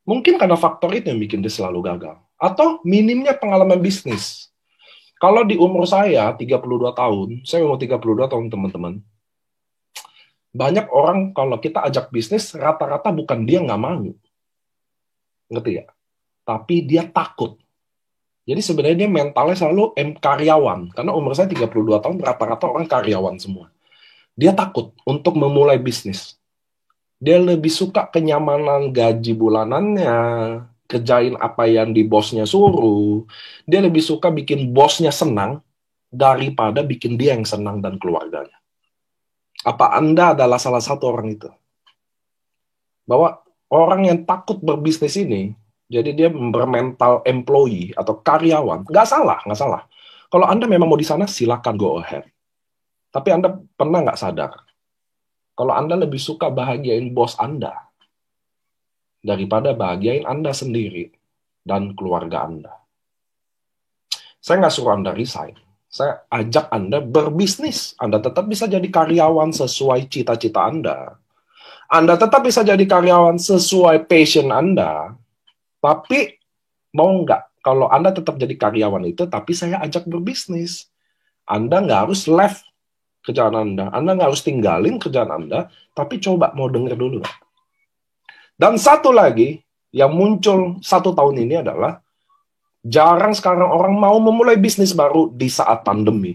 Mungkin karena faktor itu yang bikin dia selalu gagal. Atau minimnya pengalaman bisnis. Kalau di umur saya, 32 tahun, saya umur 32 tahun teman-teman, banyak orang kalau kita ajak bisnis, rata-rata bukan dia nggak mau. Ngerti ya? Tapi dia takut. Jadi sebenarnya dia mentalnya selalu karyawan. Karena umur saya 32 tahun, rata-rata orang karyawan semua. Dia takut untuk memulai bisnis. Dia lebih suka kenyamanan gaji bulanannya, kerjain apa yang di bosnya suruh. Dia lebih suka bikin bosnya senang daripada bikin dia yang senang dan keluarganya. Apa Anda adalah salah satu orang itu? Bahwa orang yang takut berbisnis ini, jadi dia bermental employee atau karyawan, nggak salah, nggak salah. Kalau Anda memang mau di sana, silakan go ahead. Tapi Anda pernah nggak sadar, kalau Anda lebih suka bahagiain bos Anda daripada bahagiain Anda sendiri dan keluarga Anda. Saya nggak suruh Anda resign. Saya ajak Anda berbisnis. Anda tetap bisa jadi karyawan sesuai cita-cita Anda. Anda tetap bisa jadi karyawan sesuai passion Anda. Tapi mau nggak kalau Anda tetap jadi karyawan itu, tapi saya ajak berbisnis. Anda nggak harus left kerjaan Anda. Anda nggak harus tinggalin kerjaan Anda, tapi coba mau denger dulu. Dan satu lagi yang muncul 1 tahun ini adalah jarang sekarang orang mau memulai bisnis baru di saat pandemi.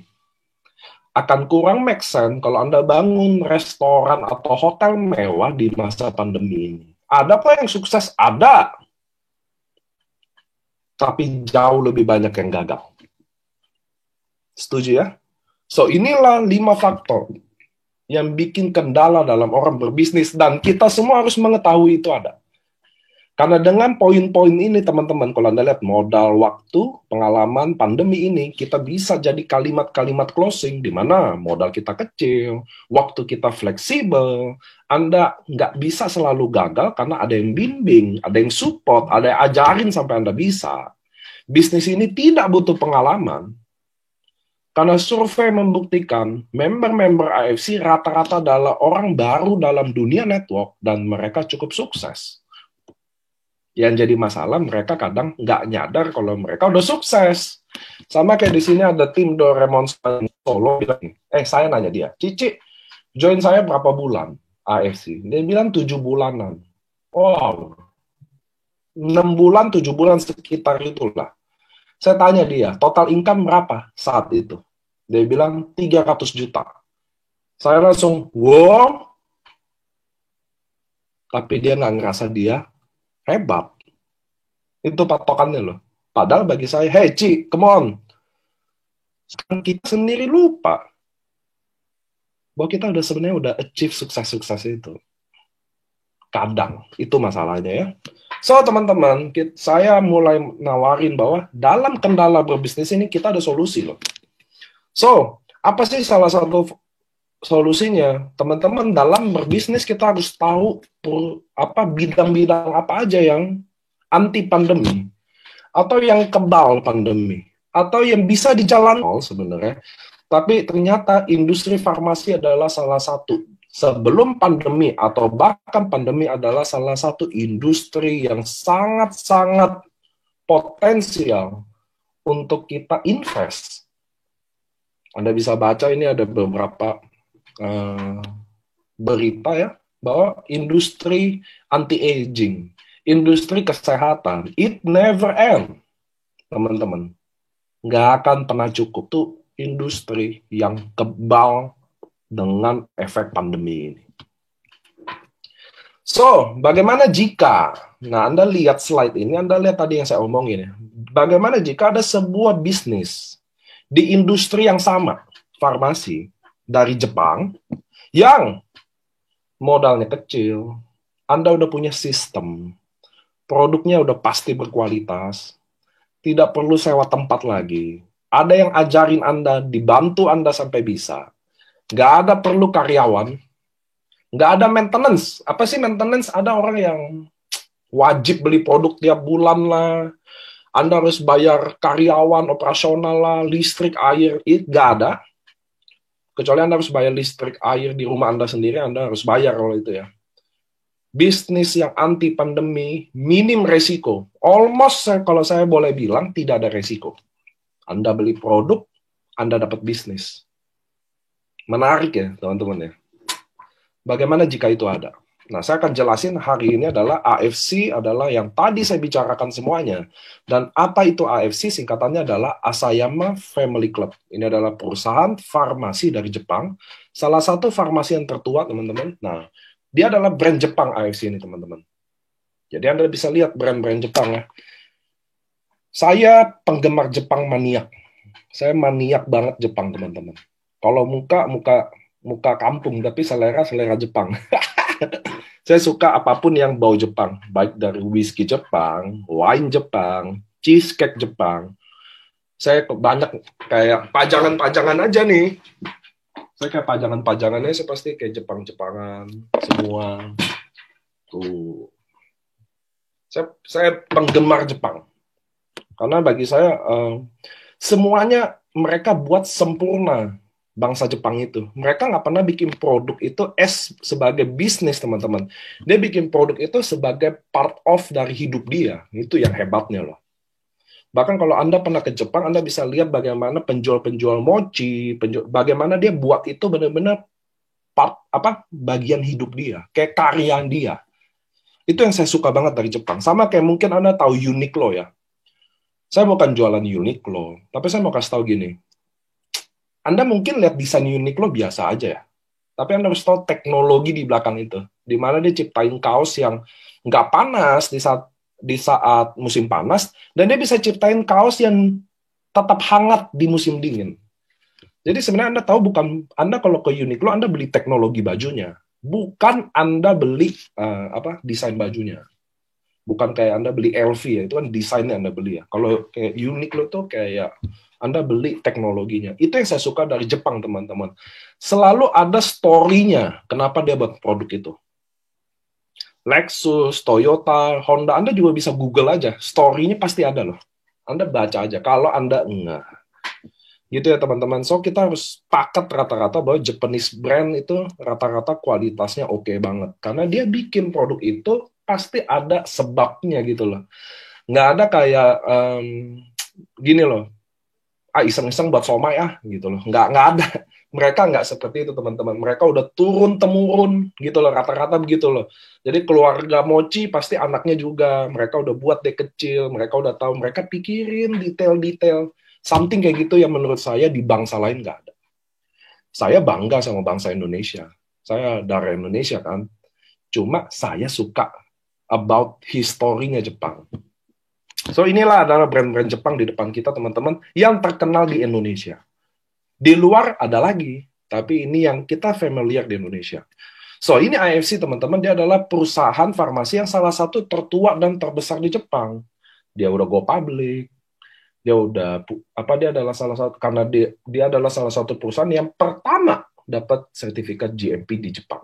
Akan kurang make sense kalau Anda bangun restoran atau hotel mewah di masa pandemi ini. Ada apa yang sukses? Ada. Tapi jauh lebih banyak yang gagal. Setuju ya? So, inilah 5 faktor yang bikin kendala dalam orang berbisnis, dan kita semua harus mengetahui itu ada. Karena dengan poin-poin ini, teman-teman, kalau Anda lihat modal, waktu, pengalaman, pandemi ini, kita bisa jadi kalimat-kalimat closing, di mana modal kita kecil, waktu kita fleksibel, Anda nggak bisa selalu gagal karena ada yang bimbing, ada yang support, ada yang ajarin sampai Anda bisa. Bisnis ini tidak butuh pengalaman, karena survei membuktikan member-member AFC rata-rata adalah orang baru dalam dunia network dan mereka cukup sukses. Yang jadi masalah mereka kadang nggak nyadar kalau mereka udah sukses. Sama kayak di sini ada tim Doraemon Solo bilang, saya nanya dia, Cici, join saya berapa bulan AFC? Dia bilang 7 bulanan. Wow, 6 bulan, 7 bulan sekitar itulah. Saya tanya dia, total income berapa saat itu? Dia bilang 300 juta. Saya langsung, wow. Tapi dia nggak ngerasa dia hebat. Itu patokannya loh. Padahal bagi saya, hey Ci, come on. Sekarang kita sendiri lupa bahwa kita udah sebenarnya udah achieve sukses-sukses itu. Kadang, itu masalahnya ya. So, teman-teman, saya mulai nawarin bahwa dalam kendala berbisnis ini kita ada solusi loh. So, apa sih salah satu solusinya? Teman-teman, dalam berbisnis kita harus tahu apa bidang-bidang apa aja yang anti pandemi, atau yang kebal pandemi, atau yang bisa dijalankan sebenarnya. Tapi ternyata industri farmasi adalah salah satu. Sebelum pandemi atau bahkan pandemi adalah salah satu industri yang sangat-sangat potensial untuk kita invest. Anda bisa baca ini ada beberapa berita ya, bahwa industri anti-aging, industri kesehatan, it never end, teman-teman. Nggak akan pernah cukup. Tuh industri yang kebal dengan efek pandemi ini. So, bagaimana jika, nah Anda lihat slide ini, Anda lihat tadi yang saya omongin ya, bagaimana jika ada sebuah bisnis di industri yang sama, farmasi, dari Jepang, yang modalnya kecil, Anda udah punya sistem, produknya udah pasti berkualitas, tidak perlu sewa tempat lagi, ada yang ajarin Anda, dibantu Anda sampai bisa, nggak ada perlu karyawan, nggak ada maintenance. Apa sih maintenance? Ada orang yang wajib beli produk tiap bulan lah, Anda harus bayar karyawan operasional lah, listrik, air, itu nggak ada. Kecuali Anda harus bayar listrik, air di rumah Anda sendiri, Anda harus bayar kalau itu ya. bisnis yang anti pandemi, minim resiko. Almost kalau saya boleh bilang tidak ada resiko. Anda beli produk, Anda dapat bisnis. Menarik ya teman-teman ya. Bagaimana jika itu ada? Nah, saya akan jelasin hari ini adalah AFC adalah yang tadi saya bicarakan semuanya. Dan apa itu AFC? Singkatannya adalah Asayama Family Club. Ini adalah perusahaan farmasi dari Jepang. Salah satu farmasi yang tertua, teman-teman. Nah, dia adalah brand Jepang AFC ini, teman-teman. Jadi Anda bisa lihat brand-brand Jepang ya. Saya penggemar Jepang maniak. Saya maniak banget Jepang, teman-teman. Kalau muka kampung, tapi selera Jepang. Saya suka apapun yang bau Jepang, baik dari whisky Jepang, wine Jepang, cheesecake Jepang. Saya banyak kayak pajangan-pajangan aja nih. Saya kayak pajangan-pajangannya saya pasti kayak Jepang-Jepangan semua. Tuh. Saya penggemar Jepang. Karena bagi saya semuanya mereka buat sempurna. Bangsa Jepang itu. Mereka nggak pernah bikin produk itu sebagai bisnis, teman-teman. Dia bikin produk itu sebagai part of dari hidup dia. Itu yang hebatnya loh. Bahkan kalau Anda pernah ke Jepang, Anda bisa lihat bagaimana penjual-penjual mochi, bagaimana dia buat itu benar-benar bagian hidup dia, kayak karya dia. Itu yang saya suka banget dari Jepang. Sama kayak mungkin Anda tahu Uniqlo ya. Saya bukan jualan Uniqlo, tapi saya mau kasih tahu gini. Anda mungkin lihat desain Uniqlo biasa aja ya. Tapi Anda harus tahu teknologi di belakang itu. Di mana dia ciptain kaos yang nggak panas di saat musim panas, dan dia bisa ciptain kaos yang tetap hangat di musim dingin. Jadi sebenarnya Anda tahu Anda kalau ke Uniqlo, Anda beli teknologi bajunya. Bukan Anda beli desain bajunya. Bukan kayak Anda beli LV ya, itu kan desainnya Anda beli ya. Kalau kayak Uniqlo tuh kayak Anda beli teknologinya. Itu yang saya suka dari Jepang, teman-teman. Selalu ada story-nya kenapa dia buat produk itu. Lexus, Toyota, Honda, Anda juga bisa Google aja. Story-nya pasti ada loh. Anda baca aja. Kalau Anda enggak. Gitu ya, teman-teman. So, kita harus pakat rata-rata bahwa Japanese brand itu rata-rata kualitasnya oke banget. Karena dia bikin produk itu pasti ada sebabnya gitu loh. Nggak ada kayak gini loh. Iseng-iseng buat somai gitu loh. Nggak ada. Mereka nggak seperti itu, teman-teman. Mereka udah turun-temurun gitu loh, rata-rata begitu loh. Jadi keluarga mochi pasti anaknya juga. Mereka udah buat dari kecil, mereka udah tahu, mereka pikirin detail-detail. Something kayak gitu yang menurut saya di bangsa lain nggak ada. Saya bangga sama bangsa Indonesia. Saya dari Indonesia kan. Cuma saya suka about historinya Jepang. So inilah adalah brand-brand Jepang di depan kita, teman-teman, yang terkenal di Indonesia. Di luar ada lagi, tapi ini yang kita familiar di Indonesia. So ini AFC, teman-teman, dia adalah perusahaan farmasi yang salah satu tertua dan terbesar di Jepang. Dia udah go public. Dia adalah salah satu, karena dia adalah salah satu perusahaan yang pertama dapat sertifikat GMP di Jepang.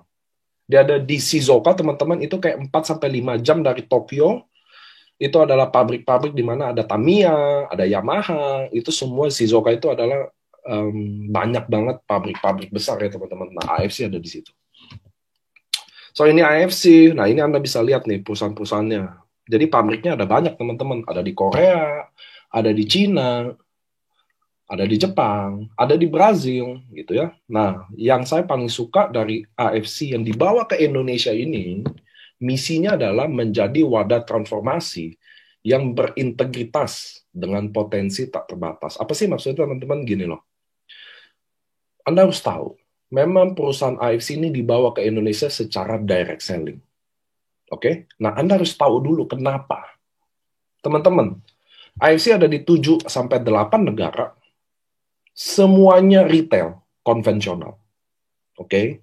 Dia ada di Shizuoka, teman-teman, itu kayak 4-5 jam dari Tokyo. Itu adalah pabrik-pabrik di mana ada Tamiya, ada Yamaha, itu semua Shizuoka itu adalah banyak banget pabrik-pabrik besar ya, teman-teman. Nah, AFC ada di situ. So ini AFC, nah ini Anda bisa lihat nih perusahaan-perusahaannya. Jadi pabriknya ada banyak, teman-teman. Ada di Korea, ada di Cina, ada di Jepang, ada di Brazil, gitu ya. Nah, yang saya paling suka dari AFC yang dibawa ke Indonesia ini, misinya adalah menjadi wadah transformasi yang berintegritas dengan potensi tak terbatas. Apa sih maksudnya, teman-teman? Gini loh. Anda harus tahu, memang perusahaan AFC ini dibawa ke Indonesia secara direct selling. Oke? Nah, Anda harus tahu dulu kenapa. Teman-teman, AFC ada di 7-8 negara, semuanya retail, konvensional. Oke?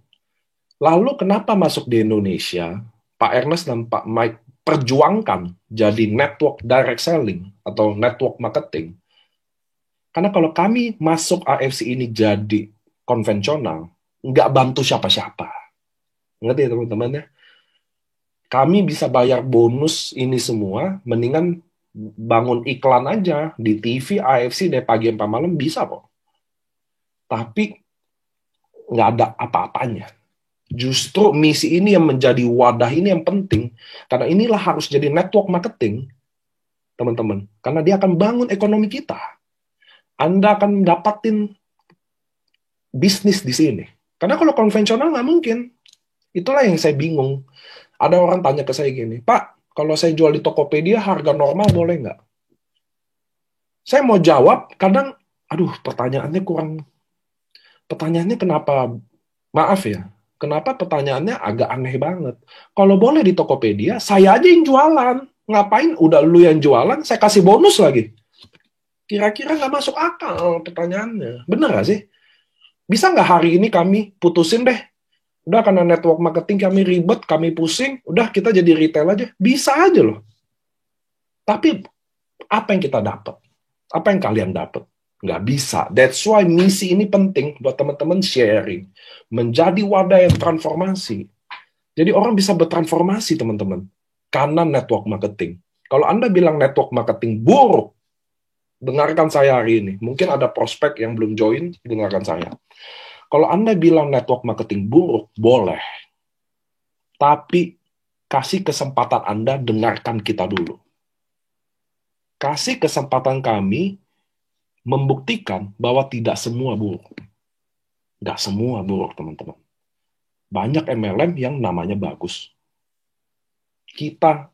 Lalu kenapa masuk di Indonesia, Pak Ernest dan Pak Mike perjuangkan jadi network direct selling atau network marketing? Karena kalau kami masuk AFC ini jadi konvensional, nggak bantu siapa-siapa. Ngerti ya, teman-teman ya? Kami bisa bayar bonus ini semua, mendingan bangun iklan aja di TV AFC dari pagi sampai malam bisa kok. Tapi nggak ada apa-apanya. Justru misi ini yang menjadi wadah ini yang penting. Karena inilah harus jadi network marketing, teman-teman. Karena dia akan bangun ekonomi kita. Anda akan dapatin bisnis di sini. Karena kalau konvensional nggak mungkin. Itulah yang saya bingung. Ada orang tanya ke saya gini, Pak, kalau saya jual di Tokopedia harga normal boleh nggak? Saya mau jawab, kadang, aduh pertanyaannya kenapa, maaf ya, kenapa pertanyaannya agak aneh banget. Kalau boleh di Tokopedia, saya aja yang jualan. Ngapain udah lu yang jualan, saya kasih bonus lagi. Kira-kira nggak masuk akal pertanyaannya. Bener nggak sih? Bisa nggak hari ini kami putusin deh? Udah karena network marketing kami ribet, kami pusing, udah kita jadi retail aja. Bisa aja loh. Tapi apa yang kita dapat? Apa yang kalian dapat? Nggak bisa. That's why misi ini penting buat teman-teman sharing. Menjadi wadah yang transformasi. Jadi orang bisa bertransformasi, teman-teman. Karena network marketing. Kalau Anda bilang network marketing buruk, dengarkan saya hari ini. Mungkin ada prospek yang belum join, dengarkan saya. Kalau Anda bilang network marketing buruk, boleh. Tapi kasih kesempatan Anda dengarkan kita dulu. Kasih kesempatan kami membuktikan bahwa tidak semua buruk. Nggak semua buruk, teman-teman. Banyak MLM yang namanya bagus. Kita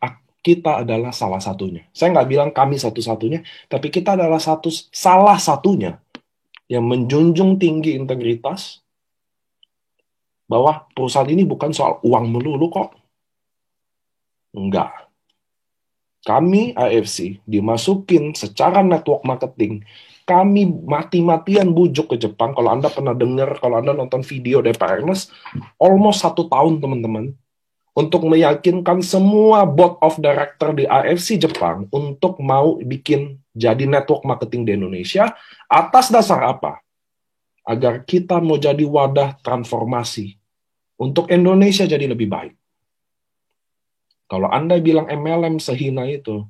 adalah salah satunya. Saya nggak bilang kami satu-satunya, tapi kita adalah salah satunya yang menjunjung tinggi integritas, bahwa perusahaan ini bukan soal uang melulu kok. Enggak. Kami AFC dimasukin secara network marketing. Kami mati-matian bujuk ke Jepang. Kalau Anda pernah dengar, kalau Anda nonton video dari Pak Ernest, almost 1 tahun, teman-teman, untuk meyakinkan semua board of director di AFC Jepang untuk mau bikin jadi network marketing di Indonesia. Atas dasar apa? Agar kita mau jadi wadah transformasi untuk Indonesia jadi lebih baik. Kalau Anda bilang MLM sehina itu,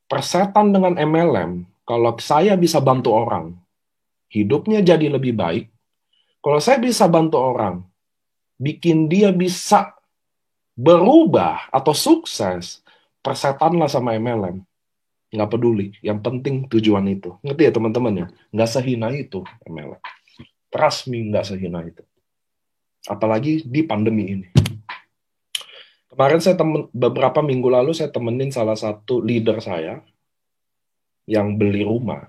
persetan dengan MLM, kalau saya bisa bantu orang, hidupnya jadi lebih baik. Kalau saya bisa bantu orang, bikin dia bisa berubah atau sukses, persetanlah sama MLM. Nggak peduli, yang penting tujuan itu. Ngerti ya teman-teman ya? Nggak sehina itu MLM. Trust me, nggak sehina itu. Apalagi di pandemi ini. Kemarin beberapa minggu lalu saya temenin salah satu leader saya yang beli rumah.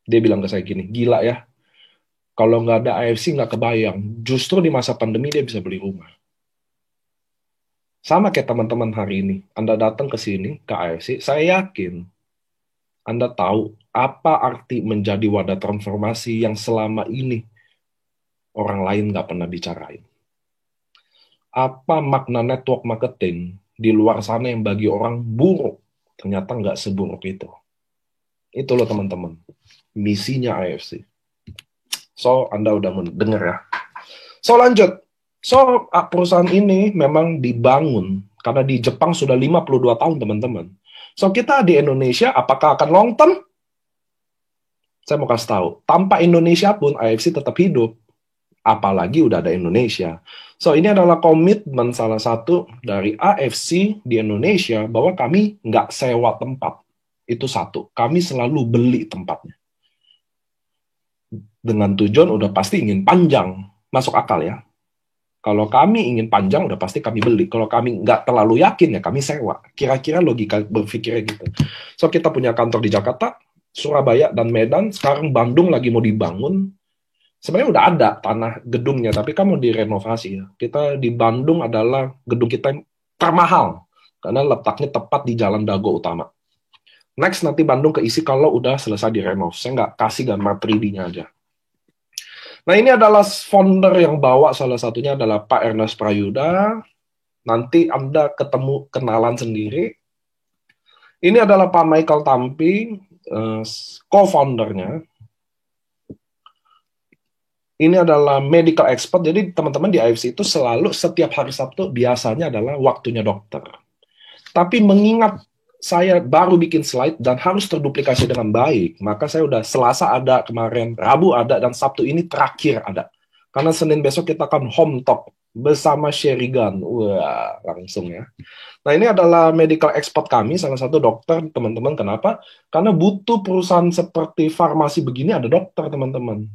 Dia bilang ke saya gini, gila ya, kalau nggak ada AFC nggak kebayang. Justru di masa pandemi dia bisa beli rumah. Sama kayak teman-teman hari ini. Anda datang ke sini, ke AFC, saya yakin Anda tahu apa arti menjadi wadah transformasi yang selama ini orang lain nggak pernah bicarain. Apa makna network marketing di luar sana yang bagi orang buruk, ternyata nggak seburuk itu. Itu loh teman-teman, misinya AFC. So, Anda udah mendengar ya. So, lanjut. So, perusahaan ini memang dibangun, karena di Jepang sudah 52 tahun, teman-teman. So, kita di Indonesia, apakah akan long term? Saya mau kasih tahu, tanpa Indonesia pun AFC tetap hidup. Apalagi udah ada Indonesia. So, ini adalah komitmen salah satu dari AFC di Indonesia bahwa kami nggak sewa tempat. Itu satu. Kami selalu beli tempatnya. Dengan tujuan udah pasti ingin panjang. Masuk akal ya. Kalau kami ingin panjang, udah pasti kami beli. Kalau kami nggak terlalu yakin, ya kami sewa. Kira-kira logika berpikirnya gitu. So, kita punya kantor di Jakarta, Surabaya, dan Medan. Sekarang Bandung lagi mau dibangun. Sebenarnya udah ada tanah gedungnya, tapi kan mau direnovasi ya. Kita di Bandung adalah gedung kita yang termahal, karena letaknya tepat di Jalan Dago Utama. Next, nanti Bandung keisi kalau udah selesai direnov. Saya nggak kasih gambar 3D-nya aja. Nah, ini adalah founder yang bawa, salah satunya adalah Pak Ernest Prayuda. Nanti Anda ketemu, kenalan sendiri. Ini adalah Pak Michael Tampi, co-foundernya. Ini adalah medical expert, jadi teman-teman di AFC itu selalu setiap hari Sabtu biasanya adalah waktunya dokter. Tapi mengingat saya baru bikin slide dan harus terduplikasi dengan baik, maka saya udah Selasa ada kemarin, Rabu ada, dan Sabtu ini terakhir ada. Karena Senin besok kita akan home talk bersama Sherigan. Wah, langsung ya. Nah, ini adalah medical expert kami, salah satu dokter, teman-teman. Kenapa? Karena butuh perusahaan seperti farmasi begini ada dokter, teman-teman.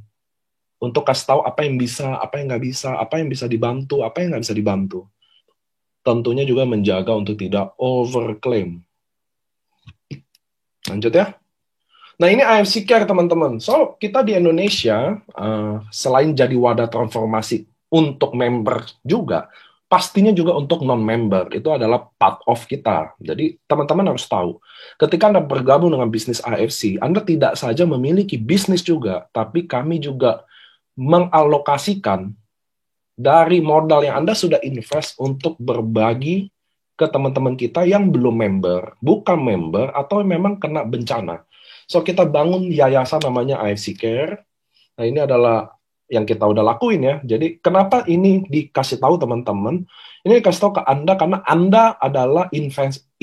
Untuk kasih tahu apa yang bisa, apa yang nggak bisa, apa yang bisa dibantu, apa yang nggak bisa dibantu. Tentunya juga menjaga untuk tidak overclaim. Lanjut ya. Nah, ini AFC Care, teman-teman. So, kita di Indonesia, selain jadi wadah transformasi untuk member juga, pastinya juga untuk non-member. Itu adalah part of kita. Jadi, teman-teman harus tahu, ketika Anda bergabung dengan bisnis AFC, Anda tidak saja memiliki bisnis juga, tapi kami juga mengalokasikan dari modal yang Anda sudah invest untuk berbagi ke teman-teman kita yang belum member, bukan member, atau memang kena bencana. So, kita bangun yayasan namanya AFC Care. Nah, ini adalah yang kita udah lakuin ya. Jadi, kenapa ini dikasih tahu teman-teman? Ini dikasih tahu ke Anda karena Anda adalah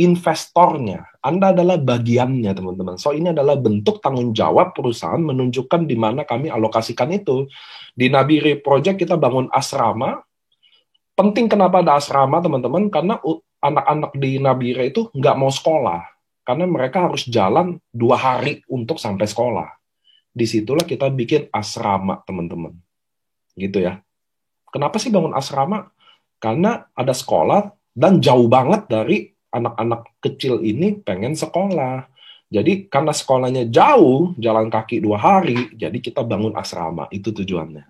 investornya. Anda adalah bagiannya, teman-teman. So, ini adalah bentuk tanggung jawab perusahaan menunjukkan di mana kami alokasikan itu. Di Nabire Project kita bangun asrama. Penting kenapa ada asrama, teman-teman? Karena anak-anak di Nabire itu nggak mau sekolah. Karena mereka harus jalan 2 hari untuk sampai sekolah. Disitulah kita bikin asrama, teman-teman. Gitu ya. Kenapa sih bangun asrama? Karena ada sekolah dan jauh banget dari anak-anak kecil ini pengen sekolah. Jadi karena sekolahnya jauh, jalan kaki 2 hari, jadi kita bangun asrama. Itu tujuannya.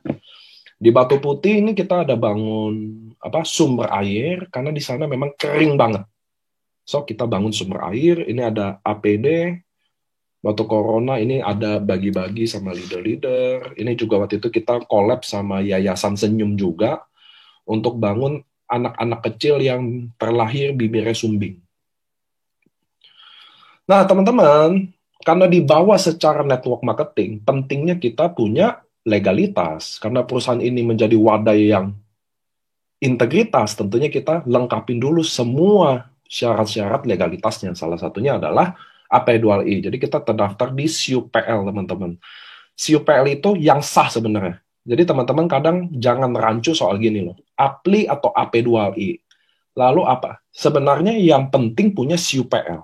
Di Batu Putih ini kita ada bangun sumber air, karena di sana memang kering banget. So, kita bangun sumber air, ini ada APD, waktu corona ini ada bagi-bagi sama leader-leader, ini juga waktu itu kita collab sama Yayasan Senyum juga, untuk bangun anak-anak kecil yang terlahir bibirnya sumbing. Nah, teman-teman, karena dibawa secara network marketing, pentingnya kita punya legalitas, karena perusahaan ini menjadi wadah yang integritas, tentunya kita lengkapin dulu semua syarat-syarat legalitasnya. Salah satunya adalah AP2I. Jadi kita terdaftar di SIUPL, teman-teman. SIUPL itu yang sah sebenarnya. Jadi teman-teman kadang jangan rancu soal gini loh. APLI atau AP2I. Lalu apa? Sebenarnya yang penting punya SIUPL.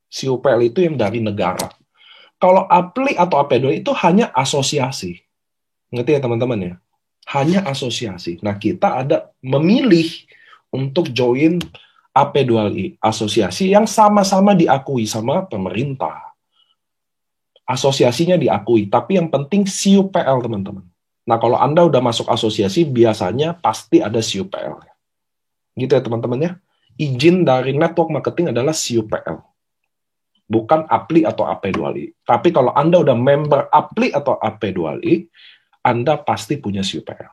SIUPL itu yang dari negara. Kalau APLI atau AP2I itu hanya asosiasi. Ngerti ya teman-teman ya? Hanya asosiasi. Nah, kita ada memilih untuk join AP2I, asosiasi yang sama-sama diakui sama pemerintah. Asosiasinya diakui, tapi yang penting SIUPL, teman-teman. Nah, kalau Anda udah masuk asosiasi, biasanya pasti ada SIUPL. Gitu ya, teman-teman ya. Izin dari network marketing adalah SIUPL. Bukan APLI atau AP2I. Tapi kalau Anda udah member APLI atau AP2I, Anda pasti punya SIUPL.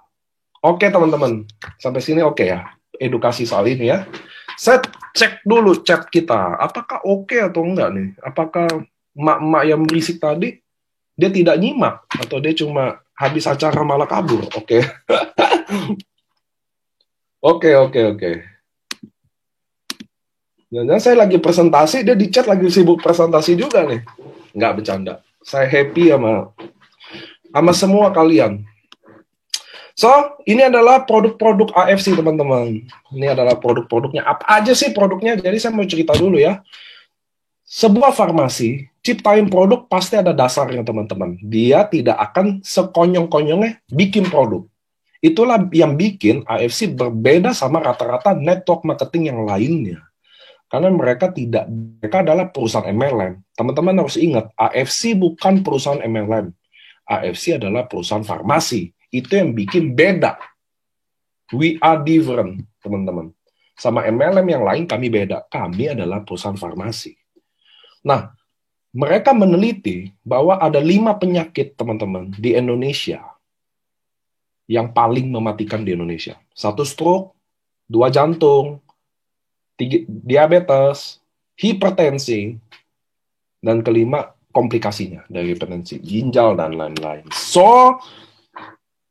Oke, teman-teman. Sampai sini oke ya. Edukasi soal ini ya. Saya cek dulu chat kita. Apakah oke atau enggak nih? Apakah emak-emak yang berisik tadi, dia tidak nyimak? Atau dia cuma habis acara malah kabur? Oke. Oke. Dan saya lagi presentasi, dia di chat lagi sibuk presentasi juga nih. Nggak bercanda. Saya happy sama semua kalian. So, ini adalah produk-produk AFC, teman-teman. Ini adalah produk-produknya. Apa aja sih produknya? Jadi saya mau cerita dulu ya. Sebuah farmasi, ciptain produk pasti ada dasarnya, teman-teman. Dia tidak akan sekonyong-konyongnya bikin produk. Itulah yang bikin AFC berbeda sama rata-rata network marketing yang lainnya. Karena mereka adalah perusahaan MLM. Teman-teman harus ingat, AFC bukan perusahaan MLM. AFC adalah perusahaan farmasi. Itu yang bikin beda. We are different, teman-teman. Sama MLM yang lain kami beda. Kami adalah perusahaan farmasi. Nah, mereka meneliti bahwa ada 5 penyakit, teman-teman, di Indonesia yang paling mematikan di Indonesia. 1 stroke, 2 jantung, 3 diabetes, hipertensi, dan kelima komplikasinya dari hipertensi, ginjal, dan lain-lain. So,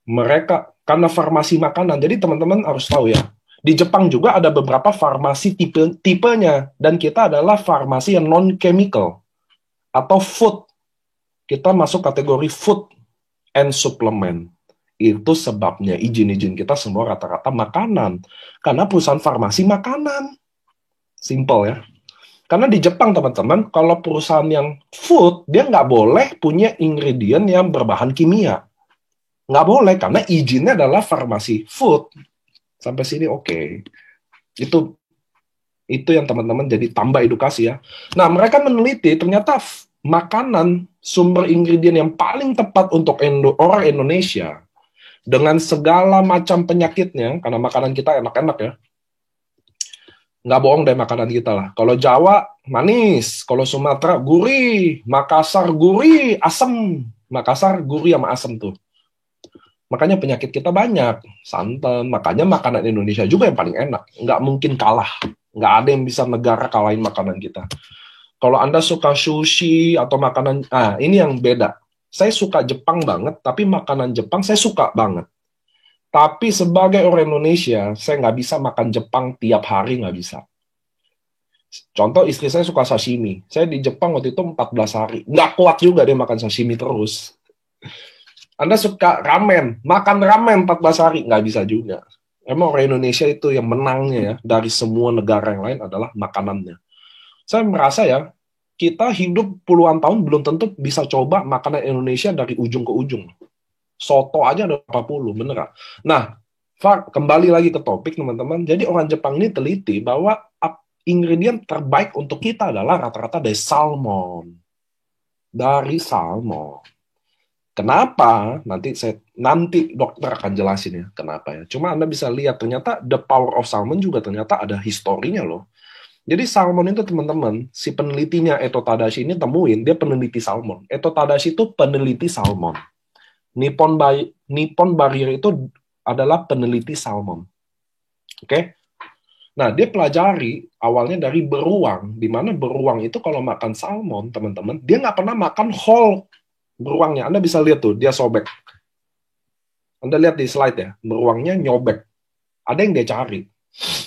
mereka, karena farmasi makanan, jadi teman-teman harus tahu ya, di Jepang juga ada beberapa farmasi tipenya, dan kita adalah farmasi yang non-chemical, atau food. Kita masuk kategori food and supplement. Itu sebabnya izin-izin kita semua rata-rata makanan. Karena perusahaan farmasi makanan. Simple ya. Karena di Jepang, teman-teman, kalau perusahaan yang food, dia nggak boleh punya ingredient yang berbahan kimia. Nggak boleh, karena izinnya adalah farmasi food. Sampai sini oke. Itu yang teman-teman jadi tambah edukasi ya. Nah, mereka meneliti ternyata makanan sumber ingredient yang paling tepat untuk orang Indonesia dengan segala macam penyakitnya, karena makanan kita enak-enak ya. Nggak bohong deh makanan kita lah. Kalau Jawa manis, kalau Sumatera gurih, Makassar gurih, asem. Makassar gurih sama asem tuh. Makanya penyakit kita banyak, santan. Makanya makanan Indonesia juga yang paling enak. Nggak mungkin kalah. Nggak ada yang bisa negara kalahin makanan kita. Kalau Anda suka sushi atau makanan, ini yang beda. Saya suka Jepang banget, tapi makanan Jepang saya suka banget. Tapi sebagai orang Indonesia, saya nggak bisa makan Jepang tiap hari, nggak bisa. Contoh, istri saya suka sashimi. Saya di Jepang waktu itu 14 hari. Nggak kuat juga dia makan sashimi terus. Anda suka ramen, makan ramen 14 hari. Nggak bisa juga. Emang orang Indonesia itu yang menangnya ya, dari semua negara yang lain adalah makanannya. Saya merasa ya, kita hidup puluhan tahun belum tentu bisa coba makanan Indonesia dari ujung ke ujung. Soto aja ada berapa puluh, beneran. Nah, kembali lagi ke topik teman-teman. Jadi orang Jepang ini teliti bahwa ingredient terbaik untuk kita adalah rata-rata dari salmon. Dari salmon. Kenapa? Nanti dokter akan jelasin ya kenapa ya. Cuma Anda bisa lihat ternyata the power of salmon juga ternyata ada historinya loh. Jadi salmon itu teman-teman, si penelitinya Eto Tadashi ini temuin, dia peneliti salmon. Eto Tadashi itu peneliti salmon. Nippon Barrier itu adalah peneliti salmon. Oke? Nah, dia pelajari awalnya dari beruang, di mana beruang itu kalau makan salmon, teman-teman, dia nggak pernah makan whole beruangnya. Anda bisa lihat tuh, dia sobek. Anda lihat di slide ya, beruangnya nyobek. Ada yang dia cari.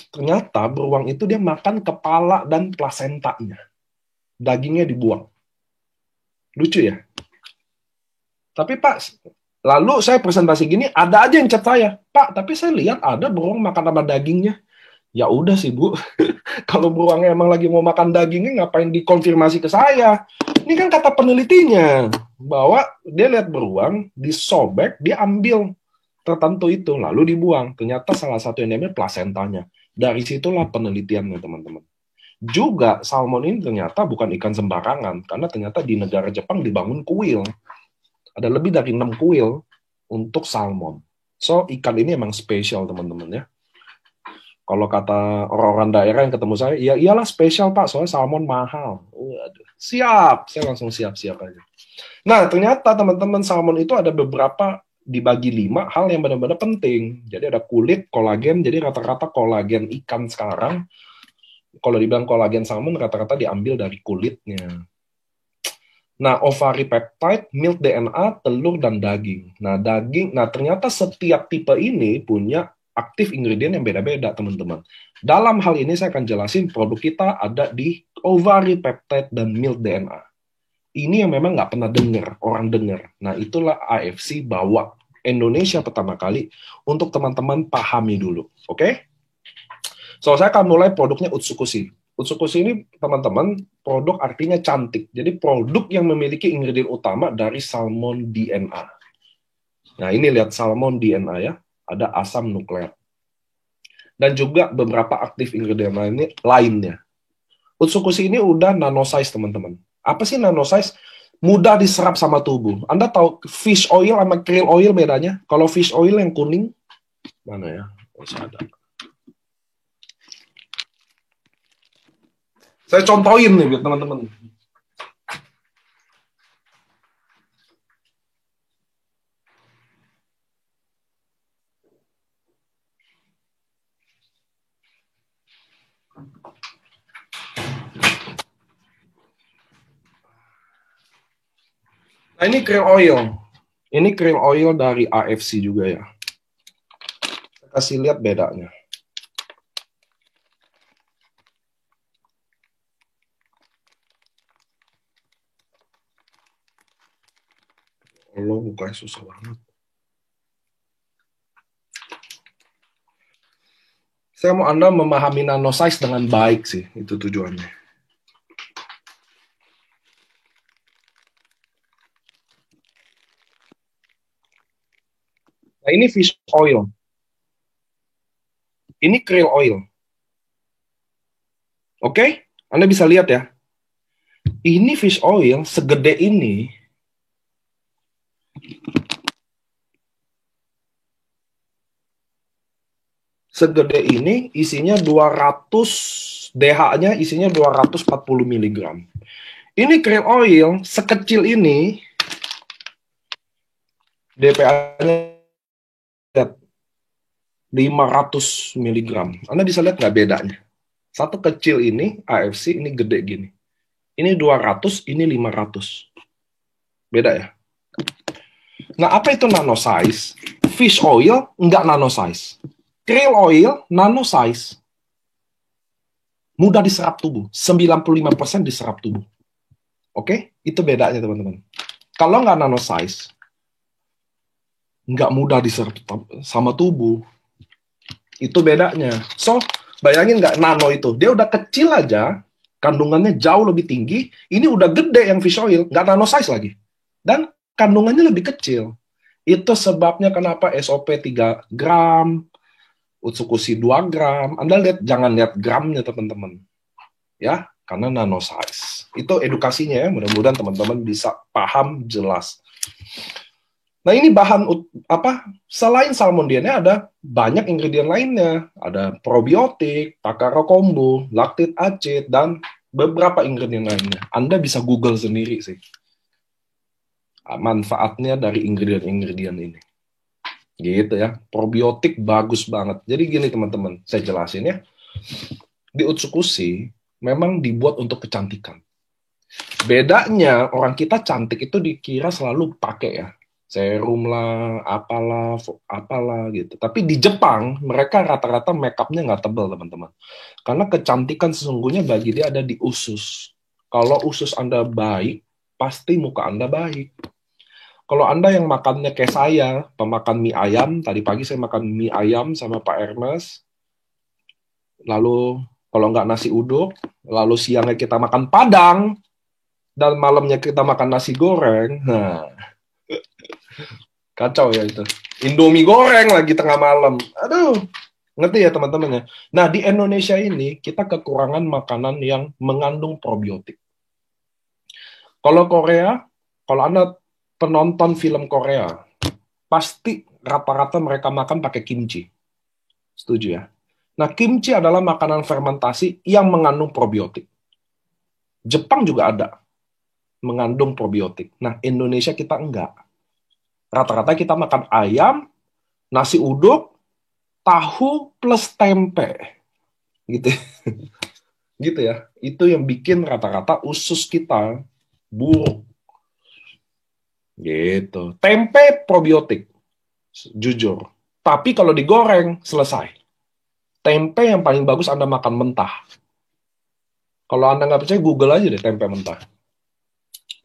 Ternyata beruang itu dia makan kepala dan plasentanya. Dagingnya dibuang. Lucu ya? Tapi Pak, lalu saya presentasi gini, ada aja yang chat saya, Pak, tapi saya lihat ada beruang makan sama dagingnya. Ya udah sih Bu, kalau beruangnya emang lagi mau makan dagingnya, ngapain dikonfirmasi ke saya? Ini kan kata penelitinya, bahwa dia lihat beruang, disobek, dia ambil tertentu itu, lalu dibuang. Ternyata salah satu yang namanya plasentanya. Dari situlah penelitiannya, teman-teman. Juga salmon ini ternyata bukan ikan sembarangan, karena ternyata di negara Jepang dibangun kuil. Ada lebih dari 6 kuil untuk salmon. So, ikan ini emang spesial, teman-teman ya. Kalau kata orang-orang daerah yang ketemu saya, ya iyalah spesial Pak, soalnya salmon mahal. Waduh, siap, saya langsung siap-siap aja. Nah, ternyata teman-teman salmon itu ada beberapa dibagi 5 hal yang benar-benar penting. Jadi ada kulit, kolagen, jadi rata-rata kolagen ikan sekarang, kalau dibilang kolagen salmon rata-rata diambil dari kulitnya. Nah, ovari peptide, milk DNA, telur, dan daging. Nah, ternyata setiap tipe ini punya aktif ingredient yang beda-beda, teman-teman. Dalam hal ini saya akan jelasin produk kita ada di ovari peptide dan milk DNA. Ini yang memang nggak pernah orang dengar. Nah, itulah AFC bawa Indonesia pertama kali untuk teman-teman pahami dulu. Oke? So, saya akan mulai produknya Utsukushi. Utsukushi ini, teman-teman, produk artinya cantik. Jadi, produk yang memiliki ingredient utama dari salmon DNA. Nah, ini lihat salmon DNA ya. Ada asam nukleat. Dan juga beberapa aktif ingredient lainnya. Utsukushi ini udah nanosize, teman-teman. Apa sih nanosize? Mudah diserap sama tubuh. Anda tahu fish oil sama krill oil bedanya? Kalau fish oil yang kuning, mana ya? Masih ada. Saya contohin nih buat teman-teman. Nah, ini krill oil. Ini krill oil dari AFC juga ya. Saya kasih lihat bedanya. Allah, bukanya susah banget. Saya mau Anda memahami nanosize dengan baik sih, itu tujuannya. Nah, ini fish oil. Ini krill oil. Oke? Anda bisa lihat ya. Ini fish oil segede ini. Segede ini isinya 200, DH-nya isinya 240 mg. Ini krill oil sekecil ini, DPA-nya 500 mg. Anda bisa lihat nggak bedanya? Satu kecil ini, AFC, ini gede gini. Ini 200, ini 500. Beda ya? Nah, apa itu nanosize? Fish oil nggak nanosize. Krill oil nanosize. Mudah diserap tubuh. 95% diserap tubuh. Oke? Itu bedanya, teman-teman. Kalau nggak nanosize, nggak mudah diserap sama tubuh. Itu bedanya. So, bayangin nggak nano itu. Dia udah kecil aja, kandungannya jauh lebih tinggi. Ini udah gede yang fish oil, nggak nanosize lagi. Dan kandungannya lebih kecil. Itu sebabnya kenapa SOP 3 gram, Utsukushi 2 gram. Anda lihat, jangan lihat gramnya, teman-teman. Ya, karena nanosize. Itu edukasinya ya, mudah-mudahan teman-teman bisa paham jelas. Nah, ini bahan apa? Selain salmon DNA ada banyak ingredient lainnya. Ada probiotik, takara kombu, laktit acid, dan beberapa ingredient lainnya. Anda bisa Google sendiri sih. Manfaatnya dari ingredient-ingredient ini. Gitu ya. Probiotik bagus banget. Jadi gini teman-teman, saya jelasin ya. Di Utsukushi memang dibuat untuk kecantikan. Bedanya orang kita cantik itu dikira selalu pakai ya. Serum lah, apalah gitu. Tapi di Jepang, mereka rata-rata make up-nya nggak tebal, teman-teman. Karena kecantikan sesungguhnya bagi dia ada di usus. Kalau usus Anda baik, pasti muka Anda baik. Kalau Anda yang makannya kayak saya, pemakan mie ayam, tadi pagi saya makan mie ayam sama Pak Ernest, lalu kalau nggak nasi uduk, lalu siangnya kita makan padang, dan malamnya kita makan nasi goreng, nah, kacau ya itu. Indomie goreng lagi tengah malam. Aduh, ngerti ya teman-teman ya. Nah, di Indonesia ini kita kekurangan makanan yang mengandung probiotik. Kalau Korea, kalau Anda penonton film Korea, pasti rata-rata mereka makan pakai kimchi. Setuju ya? Nah, kimchi adalah makanan fermentasi yang mengandung probiotik. Jepang juga ada mengandung probiotik. Nah, Indonesia kita enggak. Rata-rata kita makan ayam, nasi uduk, tahu plus tempe. Gitu. Gitu ya. Itu yang bikin rata-rata usus kita buruk. Gitu. Tempe probiotik. Jujur. Tapi kalau digoreng, selesai. Tempe yang paling bagus Anda makan mentah. Kalau Anda nggak percaya, Google aja deh tempe mentah.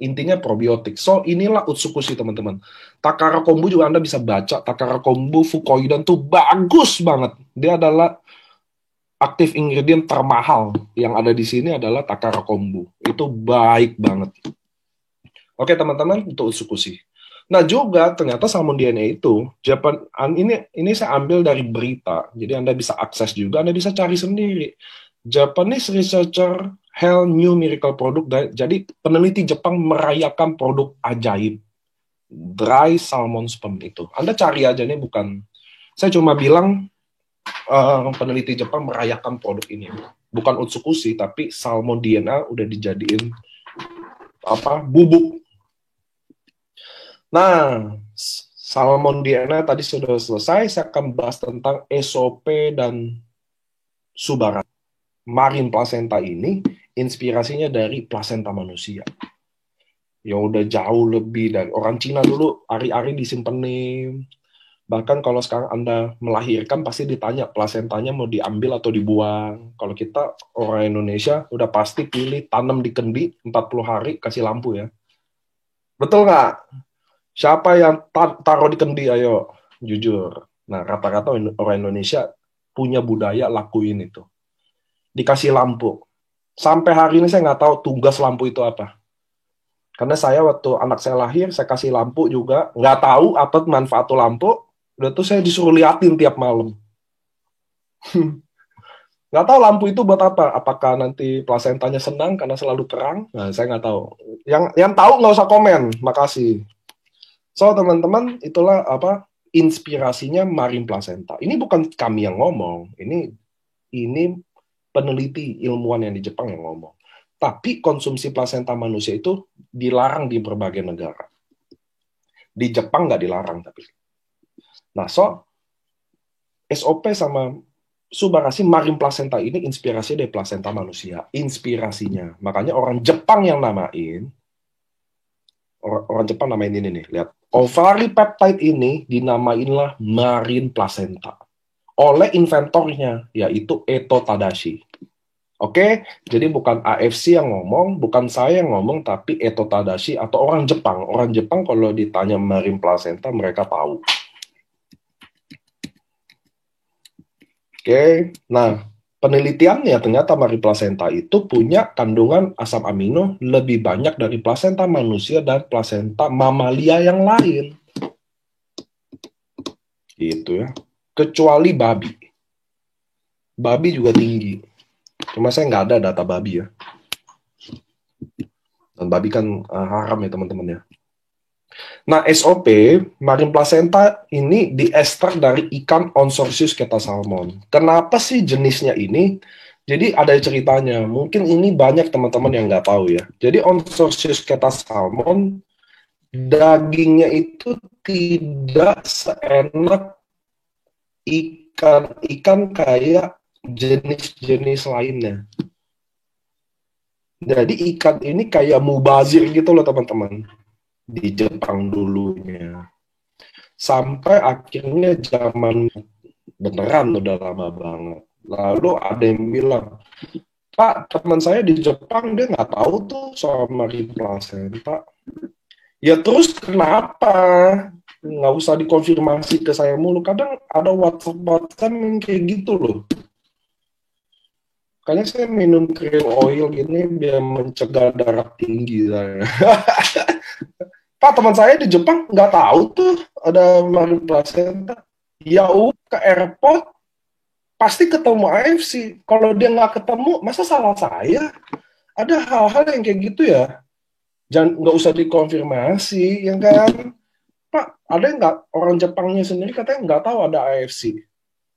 Intinya probiotik. So, inilah Utsukushi, teman-teman. Takara kombu juga Anda bisa baca. Takara kombu Fukoidan tuh bagus banget. Dia adalah aktif ingredient termahal. Yang ada di sini adalah takara kombu. Itu baik banget. Oke, teman-teman, untuk Utsukushi. Nah, juga ternyata salmon DNA itu, Japan, ini saya ambil dari berita. Jadi Anda bisa akses juga, Anda bisa cari sendiri. Japanese researcher Hell New Miracle Product. Jadi peneliti Jepang merayakan produk ajaib dry salmon sperm itu. Anda cari aja, nih bukan. Saya cuma bilang peneliti Jepang merayakan produk ini. Bukan Utsukushi, tapi salmon DNA udah dijadiin bubuk. Nah, salmon DNA tadi sudah selesai. Saya akan bahas tentang SOP dan Subara. Marine placenta ini inspirasinya dari plasenta manusia. Yang udah jauh lebih dari orang Cina dulu, ari-ari disimpenin. Bahkan kalau sekarang Anda melahirkan pasti ditanya plasentanya mau diambil atau dibuang. Kalau kita orang Indonesia udah pasti pilih tanam di kendi 40 hari kasih lampu ya. Betul nggak? Siapa yang taruh di kendi? Ayo, jujur. Nah, rata-rata orang Indonesia punya budaya lakuin itu. Dikasih lampu. Sampai hari ini saya nggak tahu tugas lampu itu apa. Karena saya waktu anak saya lahir, saya kasih lampu juga. Nggak tahu apa manfaat tuh lampu. Udah tuh saya disuruh liatin tiap malam. Nggak tahu lampu itu buat apa. Apakah nanti plasentanya senang karena selalu terang? Nah, saya nggak tahu. Yang tahu nggak usah komen. Makasih. So, teman-teman, itulah apa inspirasinya Marin Placenta. Ini bukan kami yang ngomong. Ini peneliti ilmuwan yang di Jepang yang ngomong. Tapi konsumsi plasenta manusia itu dilarang di berbagai negara. Di Jepang nggak dilarang tapi. Nah, so SOP sama Subarashi Marin Placenta ini inspirasi dari plasenta manusia. Inspirasinya. Makanya orang Jepang yang namain, orang Jepang namain ini nih, lihat. Ovari peptide ini dinamainlah Marin Placenta. Oleh inventornya, yaitu Eto Tadashi. Oke, jadi bukan AFC yang ngomong, bukan saya yang ngomong, tapi Eto Tadashi atau orang Jepang. Orang Jepang kalau ditanya Marin Placenta, mereka tahu. Oke, nah penelitiannya ternyata Marin Placenta itu punya kandungan asam amino lebih banyak dari plasenta manusia dan plasenta mamalia yang lain. Gitu ya. Kecuali babi. Babi juga tinggi. Cuma saya nggak ada data babi ya. Dan babi kan haram ya teman-teman ya. Nah, SOP, Marin Placenta ini diekstrak dari ikan Onsorsius ketasalmon. Kenapa sih jenisnya ini? Jadi ada ceritanya. Mungkin ini banyak teman-teman yang nggak tahu ya. Jadi Onsorsius ketasalmon, dagingnya itu tidak seenak ikan kayak jenis-jenis lainnya. Jadi ikan ini kayak mubazir gitu loh teman-teman. Di Jepang dulunya. Sampai akhirnya zaman beneran udah lama banget. Lalu ada yang bilang, Pak, teman saya di Jepang dia nggak tahu tuh soal Marin Placenta. Ya terus kenapa? Nggak usah dikonfirmasi ke saya mulu. Kadang ada WhatsApp yang kayak gitu loh. Kayaknya saya minum krill oil gini biar mencegah darah tinggi saya. Pak, teman saya di Jepang nggak tahu tuh ada Marin Placenta. Ya ke airport pasti ketemu AFC. Kalau dia nggak ketemu, masa salah saya? Ada hal-hal yang kayak gitu ya. Jangan nggak usah dikonfirmasi, ya kan? Pak, ada nggak orang Jepangnya sendiri katanya nggak tahu ada AFC.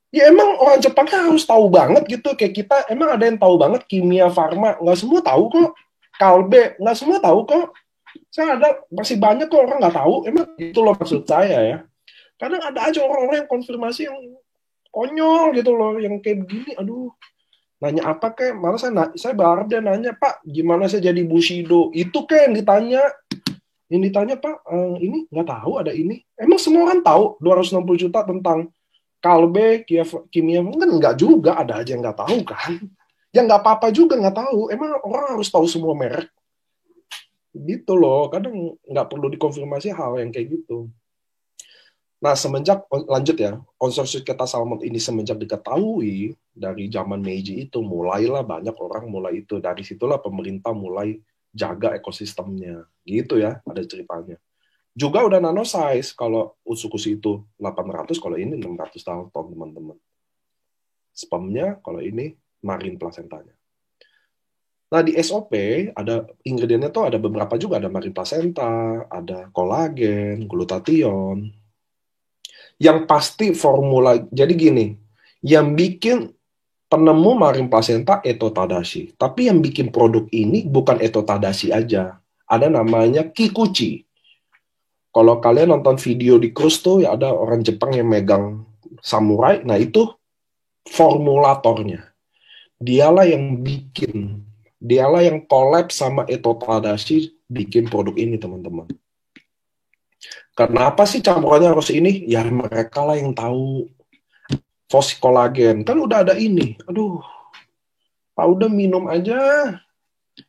Ya emang orang Jepangnya harus tahu banget gitu. Kayak kita, emang ada yang tahu banget kimia farma. Nggak semua tahu kok. Kalbe, nggak semua tahu kok. Saya ada masih banyak kok orang nggak tahu. Emang itu loh maksud saya ya. Kadang ada aja orang-orang yang konfirmasi yang konyol gitu loh, yang kayak begini. Aduh, nanya apa kayak? Malah saya baru dia nanya, Pak, gimana saya jadi Bushido? Itu kayak yang ditanya. Yang ditanya, Pak, ini nggak tahu ada ini. Emang semua kan tahu 260 juta tentang kalbe, kimia. Kan nggak juga, ada aja yang nggak tahu kan. Yang nggak apa-apa juga nggak tahu. Emang orang harus tahu semua merek? Gitu loh, kadang nggak perlu dikonfirmasi hal yang kayak gitu. Nah, lanjut ya, Onsorsius ketasalmon ini semenjak diketahui dari zaman Meiji itu, mulailah banyak orang mulai itu. Dari situlah pemerintah mulai jaga ekosistemnya. Gitu ya, ada ceritanya. Juga udah nano size, kalau Utsukushi itu 800, kalau ini 600 ton, teman-teman. Spermnya, kalau ini Marin Placentanya. Nah, di SOP ada ingredientnya tuh ada beberapa juga, ada Marin Placenta, ada kolagen, glutathione. Yang pasti formula, jadi gini, yang bikin penemu Marin Placenta Eto Tadashi, tapi yang bikin produk ini bukan Eto Tadashi aja, ada namanya Kikuchi. Kalau kalian nonton video di cruise tuh, ya ada orang Jepang yang megang samurai, nah itu formulatornya. Dialah yang bikin. Dialah yang collab sama Eto Tadashi bikin produk ini, teman-teman. Kenapa sih campurannya harus ini? Ya mereka lah yang tahu. Fosi kolagen. Kan udah ada ini. Aduh. Pak udah minum aja.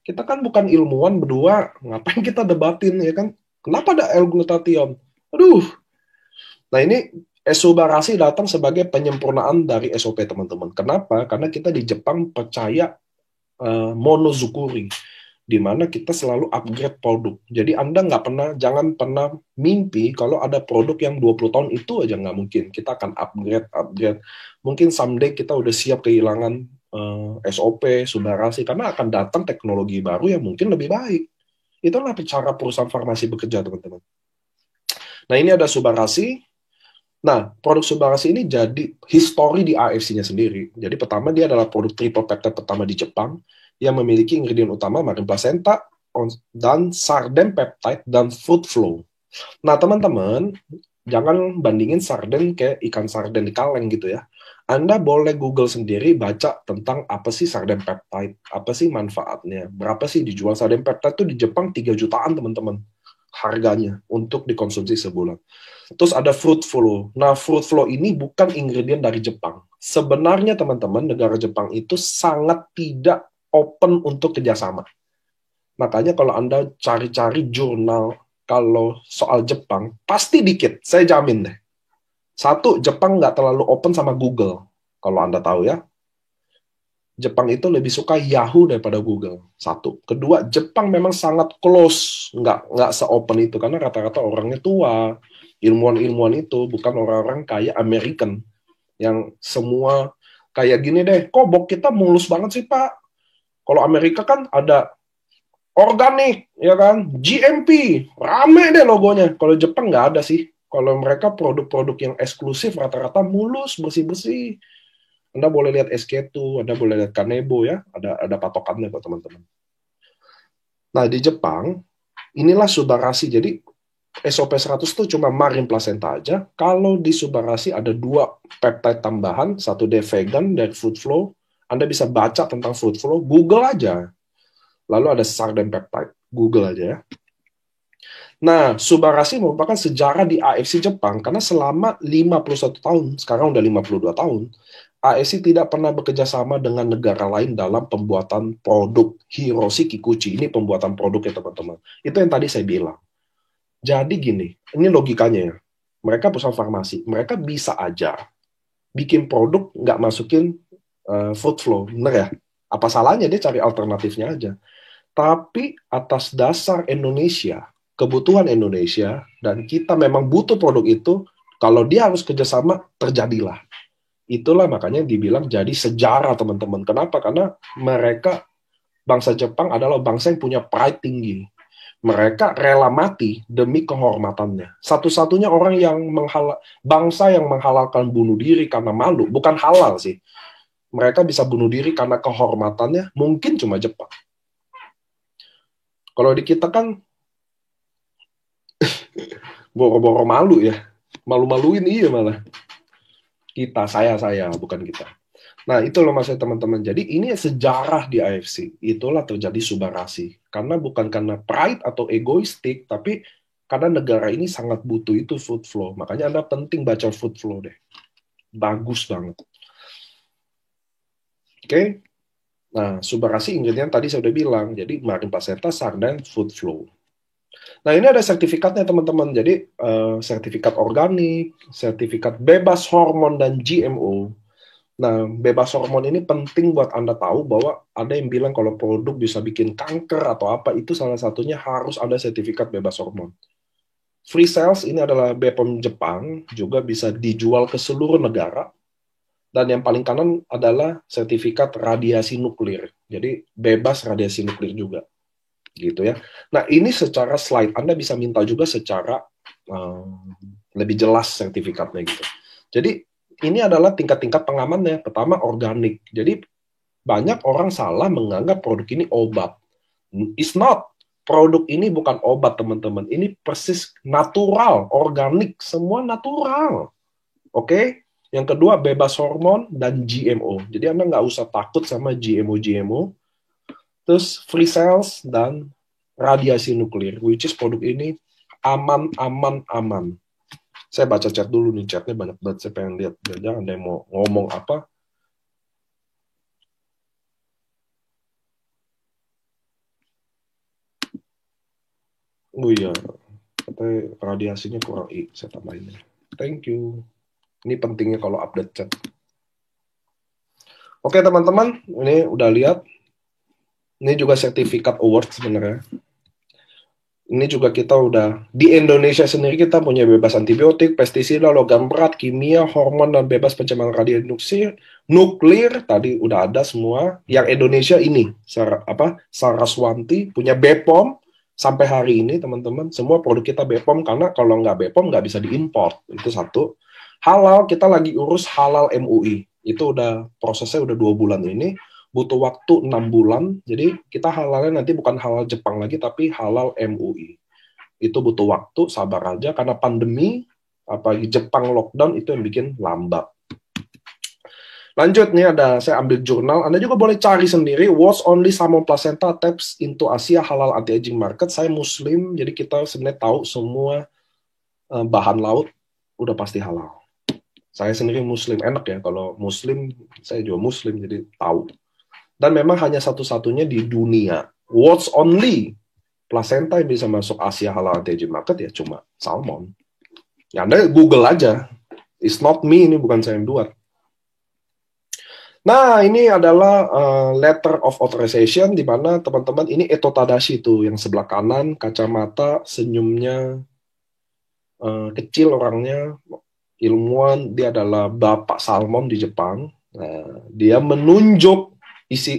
Kita kan bukan ilmuwan berdua. Ngapain kita debatin ya kan? Kenapa ada L-glutathione? Aduh. Nah ini Esubarasi datang sebagai penyempurnaan dari SOP, teman-teman. Kenapa? Karena kita di Jepang percaya monozukuri, di mana kita selalu upgrade produk. Jadi Anda jangan pernah mimpi kalau ada produk yang 20 tahun itu aja, nggak mungkin. Kita akan upgrade. Mungkin someday kita udah siap kehilangan SOP, Subarasi, karena akan datang teknologi baru yang mungkin lebih baik. Itulah cara perusahaan farmasi bekerja, teman-teman. Nah, ini ada Subarasi. Nah, produk Subarasi ini jadi histori di AFC-nya sendiri. Jadi pertama dia adalah produk triple peptide pertama di Jepang yang memiliki ingredient utama marin placenta dan sarden peptide dan fruit flow. Nah, teman-teman, jangan bandingin sarden kayak ikan sarden di kaleng gitu ya. Anda boleh Google sendiri, baca tentang apa sih sarden peptide, apa sih manfaatnya, berapa sih dijual sarden peptide tuh di Jepang 3 jutaan, teman-teman, harganya untuk dikonsumsi sebulan. Terus ada fruit flow. Nah, fruit flow ini bukan ingredient dari Jepang. Sebenarnya, teman-teman, negara Jepang itu sangat tidak open untuk kerjasama. Makanya kalau Anda cari-cari jurnal kalau soal Jepang, pasti dikit, saya jamin deh. Satu, Jepang nggak terlalu open sama Google. Kalau Anda tahu ya, Jepang itu lebih suka Yahoo daripada Google. Satu. Kedua, Jepang memang sangat close, nggak se-open itu, karena rata-rata orangnya tua, ilmuwan-ilmuwan itu bukan orang-orang kayak American, yang semua kayak gini deh, kok bok kita mulus banget sih Pak? Kalau Amerika kan ada organik, ya kan, GMP, rame deh logonya. Kalau Jepang nggak ada sih. Kalau mereka produk-produk yang eksklusif rata-rata mulus, bersih-bersih. Anda boleh lihat SK2, Anda boleh lihat Kanebo ya, ada patokannya kok teman-teman. Nah, di Jepang, inilah Subarasi. Jadi SOP 100 itu cuma marin placenta aja. Kalau di Subarasi ada 2 peptide tambahan, satu day vegan dan food flow. Anda bisa baca tentang food flow, Google aja. Lalu ada sarden peptide, Google aja ya. Nah, Subarasi merupakan sejarah di AFC Jepang karena selama 51 tahun, sekarang udah 52 tahun, AFC tidak pernah bekerja sama dengan negara lain dalam pembuatan produk Hiroshi Kikuchi. Ini pembuatan produknya, teman-teman. Itu yang tadi saya bilang. Jadi gini, ini logikanya ya. Mereka perusahaan farmasi, mereka bisa aja bikin produk nggak masukin food flow, bener ya? Apa salahnya dia cari alternatifnya aja? Tapi atas dasar Indonesia, kebutuhan Indonesia, dan kita memang butuh produk itu, kalau dia harus kerjasama, terjadilah. Itulah makanya dibilang jadi sejarah, teman-teman. Kenapa? Karena mereka, bangsa Jepang adalah bangsa yang punya pride tinggi. Mereka rela mati demi kehormatannya. Satu-satunya orang yang bangsa yang menghalalkan bunuh diri karena malu, bukan halal sih. Mereka bisa bunuh diri karena kehormatannya, mungkin cuma Jepang. Kalau di kita kan boro-boro malu ya. Malu-maluin iya malah. Saya, bukan kita. Nah, itu loh maksudnya teman-teman. Jadi ini sejarah di AFC. Itulah terjadi Subarasi. Karena bukan karena pride atau egoistik, tapi karena negara ini sangat butuh itu food flow. Makanya Anda penting baca food flow deh. Bagus banget. Oke? Nah, Subarasi ingredient tadi saya udah bilang. Jadi marin placenta, sarden, food flow. Nah, ini ada sertifikatnya, teman-teman. Jadi, sertifikat organik, sertifikat bebas hormon dan GMO. Nah, bebas hormon ini penting buat Anda tahu bahwa ada yang bilang kalau produk bisa bikin kanker atau apa, itu salah satunya harus ada sertifikat bebas hormon. Free sales ini adalah BPOM Jepang, juga bisa dijual ke seluruh negara. Dan yang paling kanan adalah sertifikat radiasi nuklir. Jadi bebas radiasi nuklir juga. Gitu ya. Nah, ini secara slide Anda bisa minta juga secara lebih jelas sertifikatnya gitu. Jadi ini adalah tingkat-tingkat pengamannya. Pertama, organik. Jadi banyak orang salah menganggap produk ini obat. It's not. Produk ini bukan obat, teman-teman. Ini persis natural, organik, semua natural. Oke? Yang kedua, bebas hormon dan GMO. Jadi Anda nggak usah takut sama GMO. Terus free cells dan radiasi nuklir, which is produk ini aman. Saya baca chat dulu nih, chatnya banyak banget, saya pengen lihat. Jangan ada yang mau ngomong apa. Oh iya, katanya radiasinya kurang, saya tambahin. Thank you. Ini pentingnya kalau update chat. Oke teman-teman, ini udah lihat. Ini juga sertifikat award sebenarnya. Ini juga kita udah, di Indonesia sendiri kita punya bebas antibiotik, pestisida, logam berat, kimia, hormon, dan bebas pencemaran radionuklir, tadi udah ada semua. Yang Indonesia ini, Saraswanti, punya BPOM, sampai hari ini teman-teman, semua produk kita BPOM, karena kalau nggak BPOM nggak bisa diimport, itu satu. Halal, kita lagi urus halal MUI, itu udah prosesnya udah 2 bulan ini, butuh waktu 6 bulan, jadi kita halalnya nanti bukan halal Jepang lagi, tapi halal MUI. Itu butuh waktu, sabar aja, karena pandemi, apalagi Jepang lockdown, itu yang bikin lambat. Lanjut, nih ada, saya ambil jurnal, Anda juga boleh cari sendiri, What's Only Salmon Placenta Taps into Asia Halal Anti-Aging Market. Saya Muslim, jadi kita sebenarnya tahu semua bahan laut, udah pasti halal. Saya sendiri Muslim, enak ya, kalau Muslim, saya juga Muslim, jadi tahu. Dan memang hanya satu-satunya di dunia. What's only placenta yang bisa masuk Asia Halal Anti-Aging Market ya cuma salmon. Ya Anda Google aja. It's not me, ini bukan saya yang buat. Nah, ini adalah letter of authorization, di mana teman-teman, ini Eto Tadashi tuh, yang sebelah kanan, kacamata, senyumnya kecil orangnya, ilmuwan, dia adalah Bapak Salmon di Jepang. Nah, dia menunjuk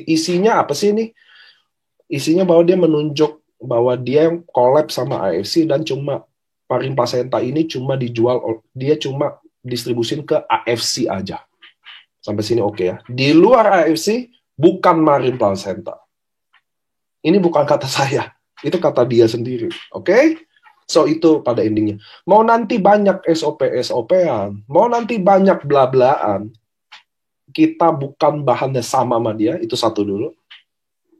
isinya apa sih ini? Isinya bahwa dia menunjuk bahwa dia yang collab sama AFC dan cuma Marine Placenta ini cuma dijual, dia cuma distribusin ke AFC aja. Sampai sini oke ya. Di luar AFC bukan Marine Placenta. Ini bukan kata saya, itu kata dia sendiri. Oke? So itu pada endingnya. Mau nanti banyak SOP-SOP-an, mau nanti banyak bla-blaan, kita bukan bahannya sama dia, itu satu dulu.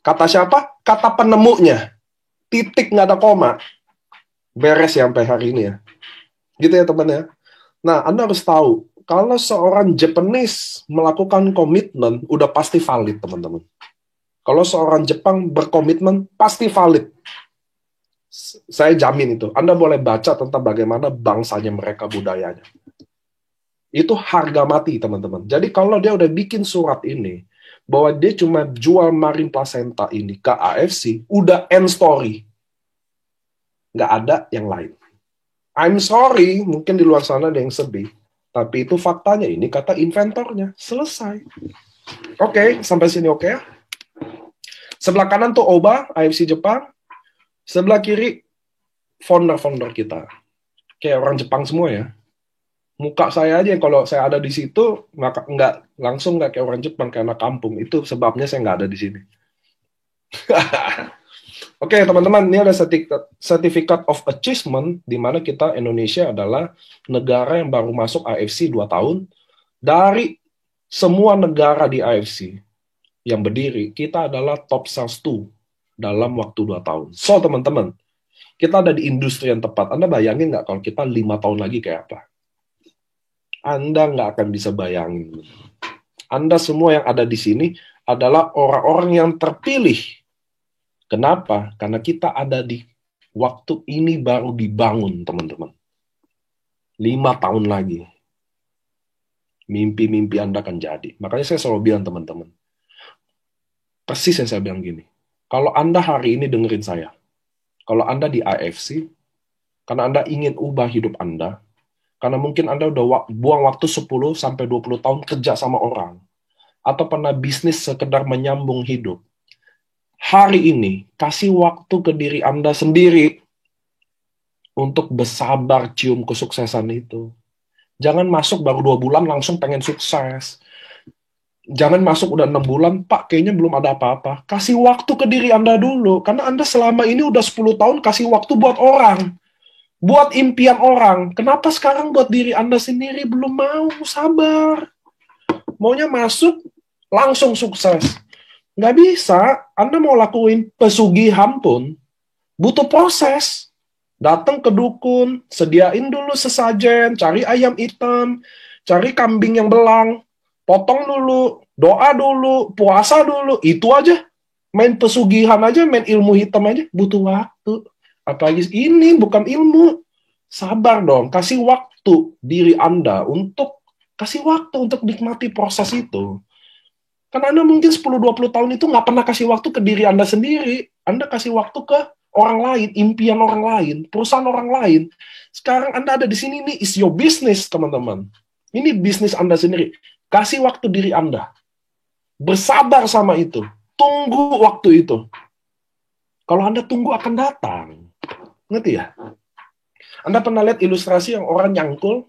Kata siapa? Kata penemunya. Titik, nggak ada koma. Beres ya sampai hari ini ya. Gitu ya teman ya. Nah, Anda harus tahu, kalau seorang Japanese melakukan komitmen, udah pasti valid teman-teman. Kalau seorang Jepang berkomitmen, pasti valid. Saya jamin itu. Anda boleh baca tentang bagaimana bangsanya mereka, budayanya. Itu harga mati, teman-teman. Jadi kalau dia udah bikin surat ini, bahwa dia cuma jual Marine Placenta ini ke AFC, udah end story. Nggak ada yang lain. I'm sorry, mungkin di luar sana ada yang sedih, tapi itu faktanya, ini kata inventornya. Selesai. Oke, sampai sini oke ya? Sebelah kanan tuh Oba, AFC Jepang. Sebelah kiri, founder-founder kita. Kayak orang Jepang semua ya. Muka saya aja, kalau saya ada di situ, nggak langsung nggak kayak orang Jepang, kayak anak kampung. Itu sebabnya saya nggak ada di sini. Oke, teman-teman, ini ada Certificate of Achievement, di mana kita, Indonesia, adalah negara yang baru masuk AFC 2 tahun. Dari semua negara di AFC yang berdiri, kita adalah top sales 2 dalam waktu 2 tahun. So, teman-teman, kita ada di industri yang tepat. Anda bayangin nggak kalau kita 5 tahun lagi kayak apa? Anda nggak akan bisa bayangin. Anda semua yang ada di sini adalah orang-orang yang terpilih. Kenapa? Karena kita ada di waktu ini baru dibangun, teman-teman. 5 tahun lagi. Mimpi-mimpi Anda akan jadi. Makanya saya selalu bilang, teman-teman. Persis yang saya bilang gini. Kalau Anda hari ini dengerin saya, kalau Anda di AFC, karena Anda ingin ubah hidup Anda, karena mungkin Anda udah buang waktu 10-20 tahun kerja sama orang, atau pernah bisnis sekedar menyambung hidup. Hari ini, kasih waktu ke diri Anda sendiri untuk bersabar cium kesuksesan itu. Jangan masuk baru 2 bulan langsung pengen sukses. Jangan masuk udah 6 bulan, Pak, kayaknya belum ada apa-apa. Kasih waktu ke diri Anda dulu, karena Anda selama ini udah 10 tahun kasih waktu buat orang. Buat impian orang. Kenapa sekarang buat diri Anda sendiri belum mau? Sabar. Maunya masuk, langsung sukses. Nggak bisa. Anda mau lakuin pesugihan pun, butuh proses. Datang ke dukun, sediain dulu sesajen, cari ayam hitam, cari kambing yang belang, potong dulu, doa dulu, puasa dulu. Itu aja. Main pesugihan aja, main ilmu hitam aja, butuh waktu. Apalagi ini bukan ilmu. Sabar dong, kasih waktu diri Anda untuk Kasih waktu untuk nikmati proses itu. Karena Anda mungkin 10-20 tahun itu nggak pernah kasih waktu ke diri Anda sendiri. Anda kasih waktu ke orang lain, impian orang lain, perusahaan orang lain. Sekarang Anda ada di sini, ini is your business, teman-teman. Ini bisnis Anda sendiri. Kasih waktu diri Anda. Bersabar sama itu. Tunggu waktu itu. Kalau Anda tunggu akan datang. Ngerti ya? Anda pernah lihat ilustrasi yang orang nyangkul,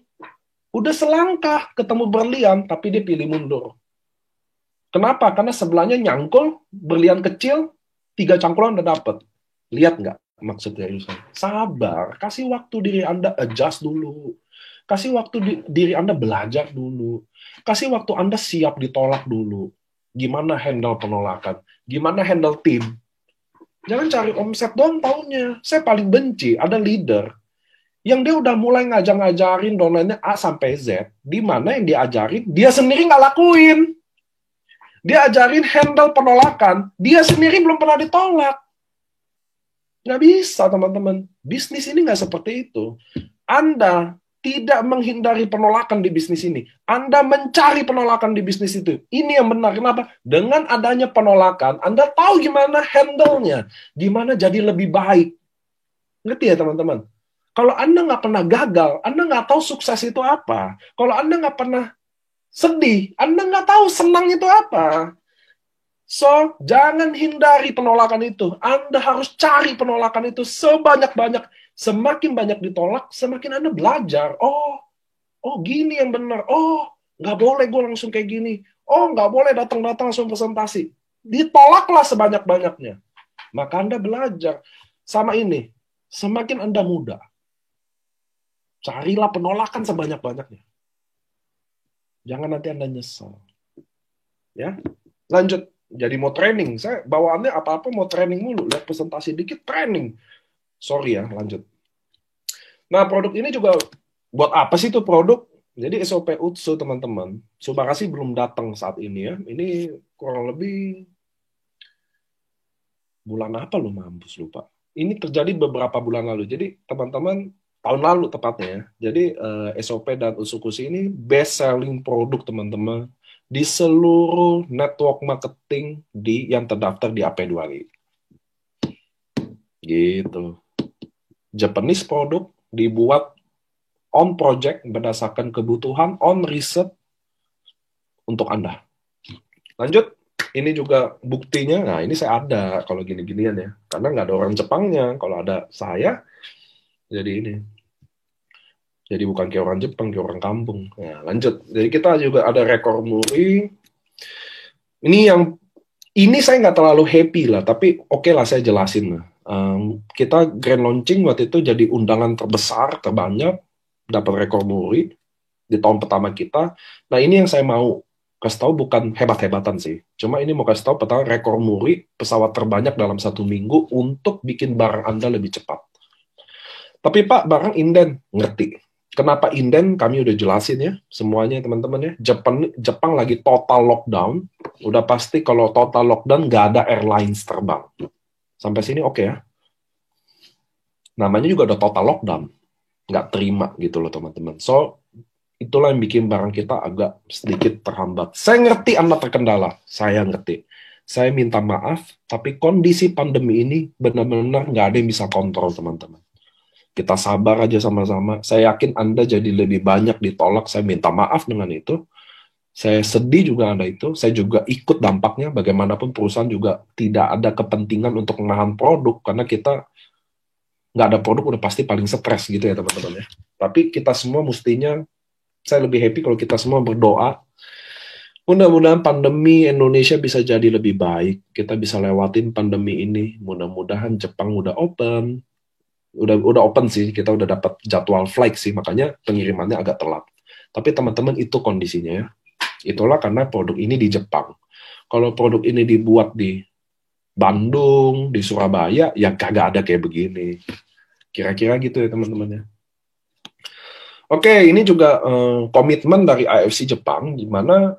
udah selangkah ketemu berlian, tapi dia pilih mundur. Kenapa? Karena sebelahnya nyangkul, berlian kecil, 3 cangkulan udah dapet. Lihat nggak maksudnya ilustrasi? Sabar, kasih waktu diri Anda adjust dulu. Kasih waktu diri Anda belajar dulu. Kasih waktu Anda siap ditolak dulu. Gimana handle penolakan? Gimana handle tim? Jangan cari omset doang tahunnya. Saya paling benci, ada leader yang dia udah mulai ngajarin domainnya A sampai Z, di mana yang diajarin, dia sendiri nggak lakuin. Dia ajarin handle penolakan, dia sendiri belum pernah ditolak. Nggak bisa, teman-teman. Bisnis ini nggak seperti itu. Anda tidak menghindari penolakan di bisnis ini. Anda mencari penolakan di bisnis itu. Ini yang benar. Kenapa? Dengan adanya penolakan, Anda tahu gimana handle-nya. Gimana jadi lebih baik. Ngerti ya, teman-teman? Kalau Anda nggak pernah gagal, Anda nggak tahu sukses itu apa. Kalau Anda nggak pernah sedih, Anda nggak tahu senang itu apa. So, jangan hindari penolakan itu. Anda harus cari penolakan itu sebanyak-banyak. Semakin banyak ditolak, semakin Anda belajar. Oh gini yang benar. Oh, nggak boleh gue langsung kayak gini. Oh, nggak boleh datang-datang langsung presentasi. Ditolaklah sebanyak-banyaknya. Maka Anda belajar. Sama ini, semakin Anda muda, carilah penolakan sebanyak-banyaknya. Jangan nanti Anda nyesel. Ya, lanjut. Jadi mau training. Saya bawaannya apa-apa mau training mulu. Lihat presentasi dikit, training. Sorry ya, lanjut. Nah, produk ini juga, buat apa sih itu produk? Jadi SOP Utsu, teman-teman. Subakasi belum datang saat ini ya. Ini kurang lebih bulan apa lu mampus lupa. Ini terjadi beberapa bulan lalu. Jadi teman-teman, tahun lalu tepatnya. Jadi SOP dan Utsukushi ini best selling produk, teman-teman, di seluruh network marketing yang terdaftar di AP2I. Gitu. Japanese produk dibuat on project berdasarkan kebutuhan, on riset untuk Anda. Lanjut, ini juga buktinya. Nah, ini saya ada kalau gini-ginian ya. Karena nggak ada orang Jepangnya. Kalau ada saya, jadi ini. Jadi bukan kayak orang Jepang, kayak orang kampung. Nah, lanjut. Jadi kita juga ada rekor muri. Ini saya nggak terlalu happy lah, tapi oke lah saya jelasin lah. Kita grand launching waktu itu jadi undangan terbesar, terbanyak, dapat rekor muri di tahun pertama kita. Nah, ini yang saya mau kasih tahu, bukan hebat-hebatan sih. Cuma ini mau kasih tahu pertama rekor muri pesawat terbanyak dalam 1 minggu untuk bikin barang Anda lebih cepat. Tapi Pak, barang inden, ngerti. Kenapa inden? Kami udah jelasin ya, semuanya teman-teman ya. Jepang lagi total lockdown. Udah pasti kalau total lockdown nggak ada airlines terbang. Sampai sini oke ya. Namanya juga udah total lockdown. Nggak terima gitu loh teman-teman. So, itulah yang bikin barang kita agak sedikit terhambat. Saya ngerti Anda terkendala. Saya ngerti. Saya minta maaf, tapi kondisi pandemi ini benar-benar nggak ada yang bisa kontrol, teman-teman. Kita sabar aja sama-sama. Saya yakin Anda jadi lebih banyak ditolak. Saya minta maaf dengan itu. Saya sedih juga ada itu. Saya juga ikut dampaknya. Bagaimanapun perusahaan juga tidak ada kepentingan untuk menahan produk. Karena kita nggak ada produk udah pasti paling stres gitu ya teman-teman ya. Tapi kita semua mestinya, saya lebih happy kalau kita semua berdoa. Mudah-mudahan pandemi Indonesia bisa jadi lebih baik. Kita bisa lewatin pandemi ini. Mudah-mudahan Jepang udah open. Udah open sih, kita udah dapat jadwal flight sih, makanya pengirimannya agak telat. Tapi teman-teman itu kondisinya ya. Itulah karena produk ini di Jepang. Kalau produk ini dibuat di Bandung, di Surabaya, ya kagak ada kayak begini. Kira-kira gitu ya teman-teman ya. Oke, ini juga komitmen dari AFC Jepang, di mana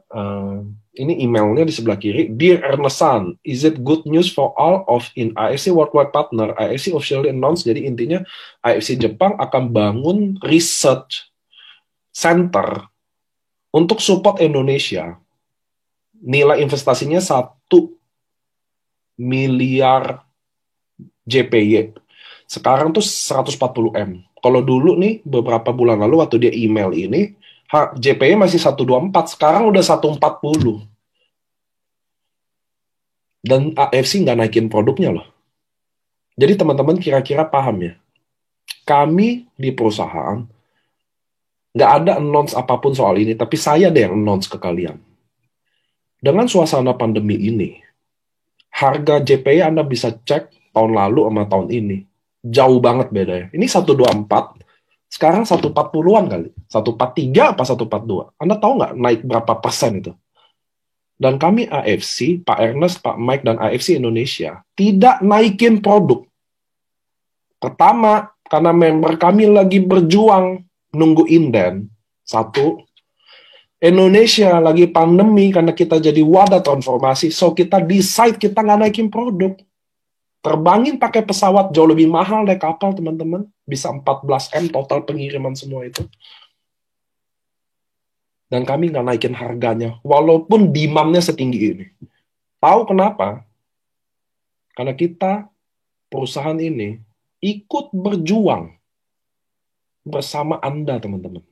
ini emailnya di sebelah kiri. Dear Ernest-san, is it good news for all of in AFC Worldwide Partner? AFC officially announced, jadi intinya AFC Jepang akan bangun research center Untuk support Indonesia, nilai investasinya 1 miliar JPY. Sekarang tuh 140 M. Kalau dulu nih, beberapa bulan lalu waktu dia email ini, JPY masih 124, sekarang udah 140. Dan AFC nggak naikin produknya loh. Jadi teman-teman kira-kira paham ya? Kami di perusahaan, nggak ada announce apapun soal ini, tapi saya deh yang announce ke kalian. Dengan suasana pandemi ini, harga JPY Anda bisa cek tahun lalu sama tahun ini. Jauh banget bedanya. Ini 124, sekarang 140-an kali. 143 apa 142? Anda tahu nggak naik berapa persen itu? Dan kami AFC, Pak Ernest, Pak Mike, dan AFC Indonesia tidak naikin produk. Pertama, karena member kami lagi berjuang nunggu inden. Satu, Indonesia lagi pandemi karena kita jadi wadah transformasi, so kita decide kita nggak naikin produk. Terbangin pakai pesawat jauh lebih mahal deh kapal, teman-teman. Bisa 14 M total pengiriman semua itu. Dan kami nggak naikin harganya, walaupun demand-nya setinggi ini. Tahu kenapa? Karena kita, perusahaan ini, ikut berjuang bersama Anda, teman-teman.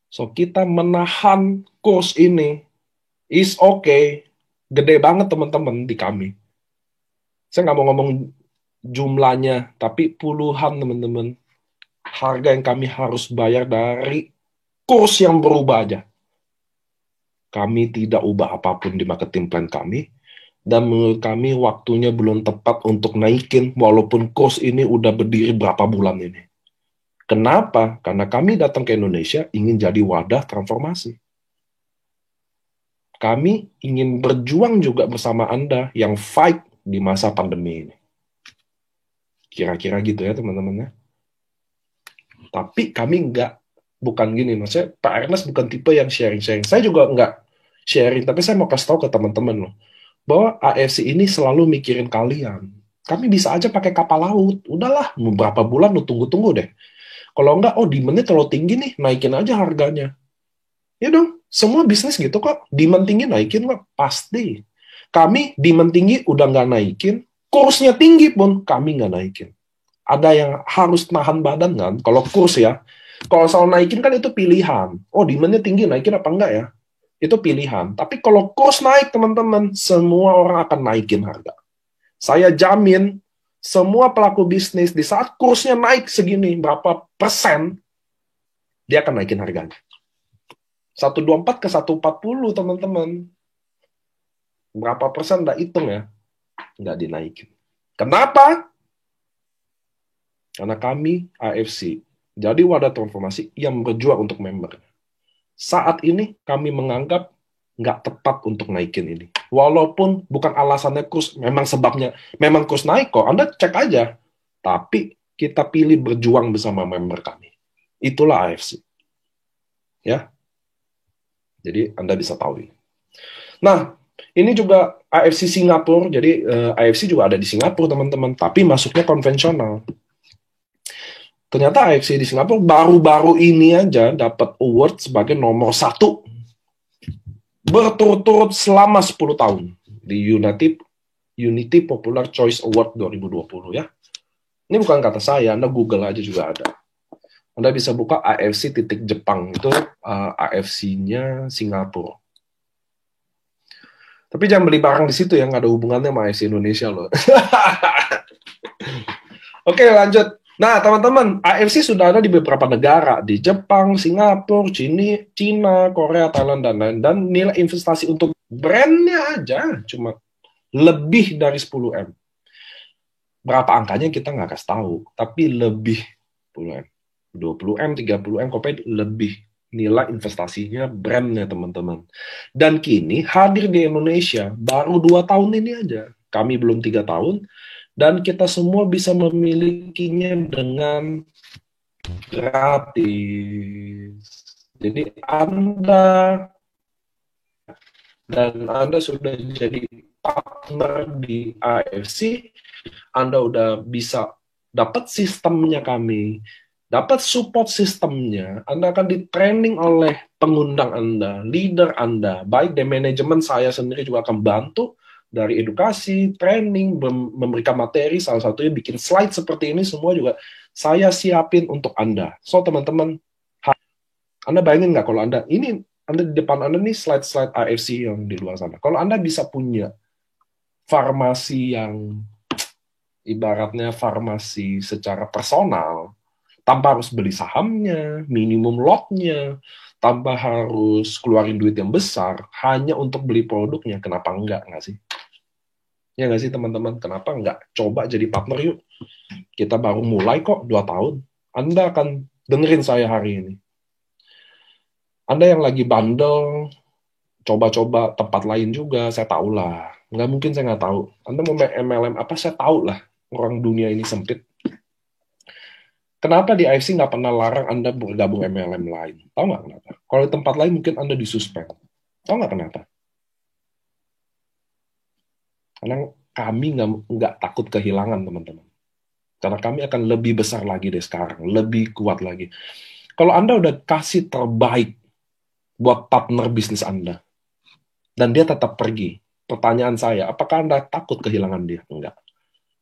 So, kita menahan kurs ini, is okay. Gede banget, teman-teman, di kami. Saya nggak mau ngomong jumlahnya, tapi puluhan, teman-teman. Harga yang kami harus bayar dari kurs yang berubah aja. Kami tidak ubah apapun di marketing plan kami, dan menurut kami waktunya belum tepat untuk naikin, walaupun kurs ini udah berdiri berapa bulan ini. Kenapa? Karena kami datang ke Indonesia ingin jadi wadah transformasi. Kami ingin berjuang juga bersama Anda yang fight di masa pandemi ini. Kira-kira gitu ya teman-teman ya. Tapi kami bukan gini, maksudnya Pak Ernest bukan tipe yang sharing-sharing. Saya juga nggak sharing, tapi saya mau kasih tahu ke teman-teman loh, bahwa AFC ini selalu mikirin kalian. Kami bisa aja pakai kapal laut. Udahlah, beberapa bulan lu tunggu-tunggu deh. Kalau enggak, demand-nya terlalu tinggi nih, naikin aja harganya. Ya dong, semua bisnis gitu kok. Demand tinggi, naikin kok. Pasti. Kami demand tinggi udah nggak naikin, kursnya tinggi pun kami nggak naikin. Ada yang harus nahan badan kan? Kalau kurs ya, kalau soal naikin kan itu pilihan. Demand-nya tinggi, naikin apa enggak ya? Itu pilihan. Tapi kalau kurs naik, teman-teman, semua orang akan naikin harga. Saya jamin, semua pelaku bisnis, di saat kursnya naik segini, berapa persen, dia akan naikin harganya. 124 ke 140, teman-teman. Berapa persen, nggak hitung ya. Nggak dinaikin. Kenapa? Karena kami, AFC, jadi wadah transformasi yang berjuang untuk member. Saat ini, kami menganggap nggak tepat untuk naikin ini. Walaupun bukan alasannya kurs, memang sebabnya, memang kurs naik kok, Anda cek aja. Tapi kita pilih berjuang bersama member kami. Itulah AFC. Ya. Jadi Anda bisa tahu ini. Nah, ini juga AFC Singapura, jadi AFC juga ada di Singapura, teman-teman, tapi masuknya konvensional. Ternyata AFC di Singapura baru-baru ini aja dapat award sebagai nomor 1 berturut-turut selama 10 tahun di Unity Popular Choice Award 2020 ya. Ini bukan kata saya, Anda Google aja juga ada. Anda bisa buka AFC titik Jepang, itu AFC-nya Singapura. Tapi jangan beli barang di situ yang nggak ada hubungannya sama AFC Indonesia loh. Oke, lanjut. Nah, teman-teman, AFC sudah ada di beberapa negara, di Jepang, Singapura, Cina, Korea, Thailand, dan lain. Dan nilai investasi untuk brandnya aja cuma lebih dari 10 M. Berapa angkanya kita nggak kasih tahu, tapi lebih 10 M. 20 M, 30 M, kopet lebih nilai investasinya brandnya, teman-teman. Dan kini hadir di Indonesia baru 2 tahun ini aja. Kami belum 3 tahun. Dan kita semua bisa memilikinya dengan gratis. Jadi Anda sudah jadi partner di AFC, Anda udah bisa dapat sistemnya kami, dapat support sistemnya, Anda akan di-training oleh pengundang Anda, leader Anda, baik dari manajemen saya sendiri juga akan bantu dari edukasi, training, memberikan materi, salah satunya bikin slide seperti ini, semua juga saya siapin untuk Anda. So, teman-teman, Anda bayangin nggak kalau Anda di depan Anda nih slide-slide AFC yang di luar sana. Kalau Anda bisa punya farmasi yang ibaratnya farmasi secara personal, tanpa harus beli sahamnya, minimum lotnya, tanpa harus keluarin duit yang besar, hanya untuk beli produknya, kenapa enggak sih? Ya nggak sih teman-teman, kenapa enggak coba jadi partner yuk? Kita baru mulai kok 2 tahun. Anda akan dengerin saya hari ini. Anda yang lagi bandel, coba-coba tempat lain juga, saya tahu lah. Nggak mungkin saya nggak tahu. Anda mau main MLM apa, saya tahu lah. Orang dunia ini sempit. Kenapa di AFC nggak pernah larang Anda bergabung MLM lain? Tahu nggak kenapa? Kalau di tempat lain mungkin Anda disuspend. Tahu nggak kenapa? Karena kami nggak takut kehilangan, teman-teman. Karena kami akan lebih besar lagi deh sekarang, lebih kuat lagi. Kalau Anda udah kasih terbaik buat partner bisnis Anda, dan dia tetap pergi, pertanyaan saya, apakah Anda takut kehilangan dia? Enggak.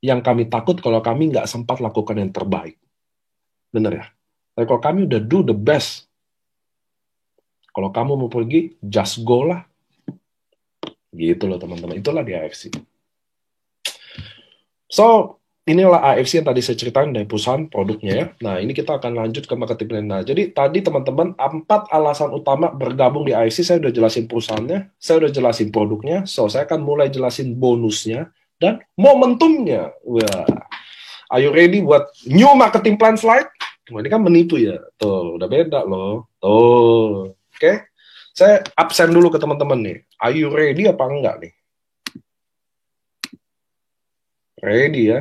Yang kami takut kalau kami nggak sempat lakukan yang terbaik. Bener ya? Tapi kalau kami udah do the best, kalau kamu mau pergi, just go lah. Gitu loh teman-teman. Itulah di AFC. So, inilah AFC yang tadi saya ceritakan dari perusahaan produknya ya. Nah, ini kita akan lanjut ke marketing plan. Nah, jadi tadi teman-teman, 4 alasan utama bergabung di AFC, saya udah jelasin perusahaannya, saya udah jelasin produknya, so saya akan mulai jelasin bonusnya, dan momentumnya. Wah, are you ready buat new marketing plan slide? Wah, ini kan menipu ya. Tuh, udah beda loh. Tuh, oke. Saya absen dulu ke teman-teman nih. Are you ready apa enggak nih? Ready ya?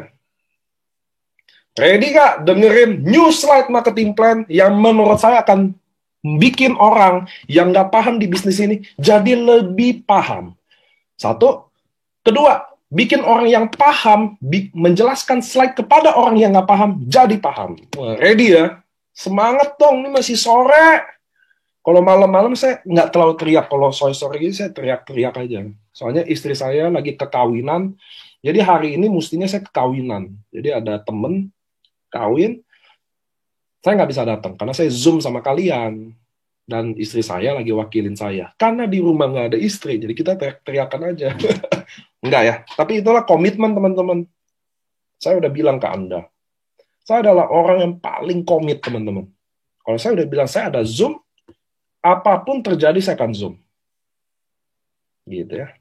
Ready gak dengerin new slide marketing plan yang menurut saya akan bikin orang yang gak paham di bisnis ini jadi lebih paham. 1. Kedua, bikin orang yang paham menjelaskan slide kepada orang yang gak paham jadi paham. Wah, ready ya? Semangat dong, ini masih sore. Kalau malam-malam saya nggak terlalu teriak. Kalau sore-sore ini saya teriak-teriak aja. Soalnya istri saya lagi kekawinan. Jadi hari ini mestinya saya kekawinan. Jadi ada temen kawin, saya nggak bisa datang karena saya Zoom sama kalian, dan istri saya lagi wakilin saya karena di rumah nggak ada istri, jadi kita teriakan aja. Enggak ya, tapi itulah komitmen teman-teman. Saya udah bilang ke Anda, saya adalah orang yang paling komit teman-teman. Kalau saya udah bilang saya ada Zoom, apapun terjadi saya akan Zoom, gitu ya.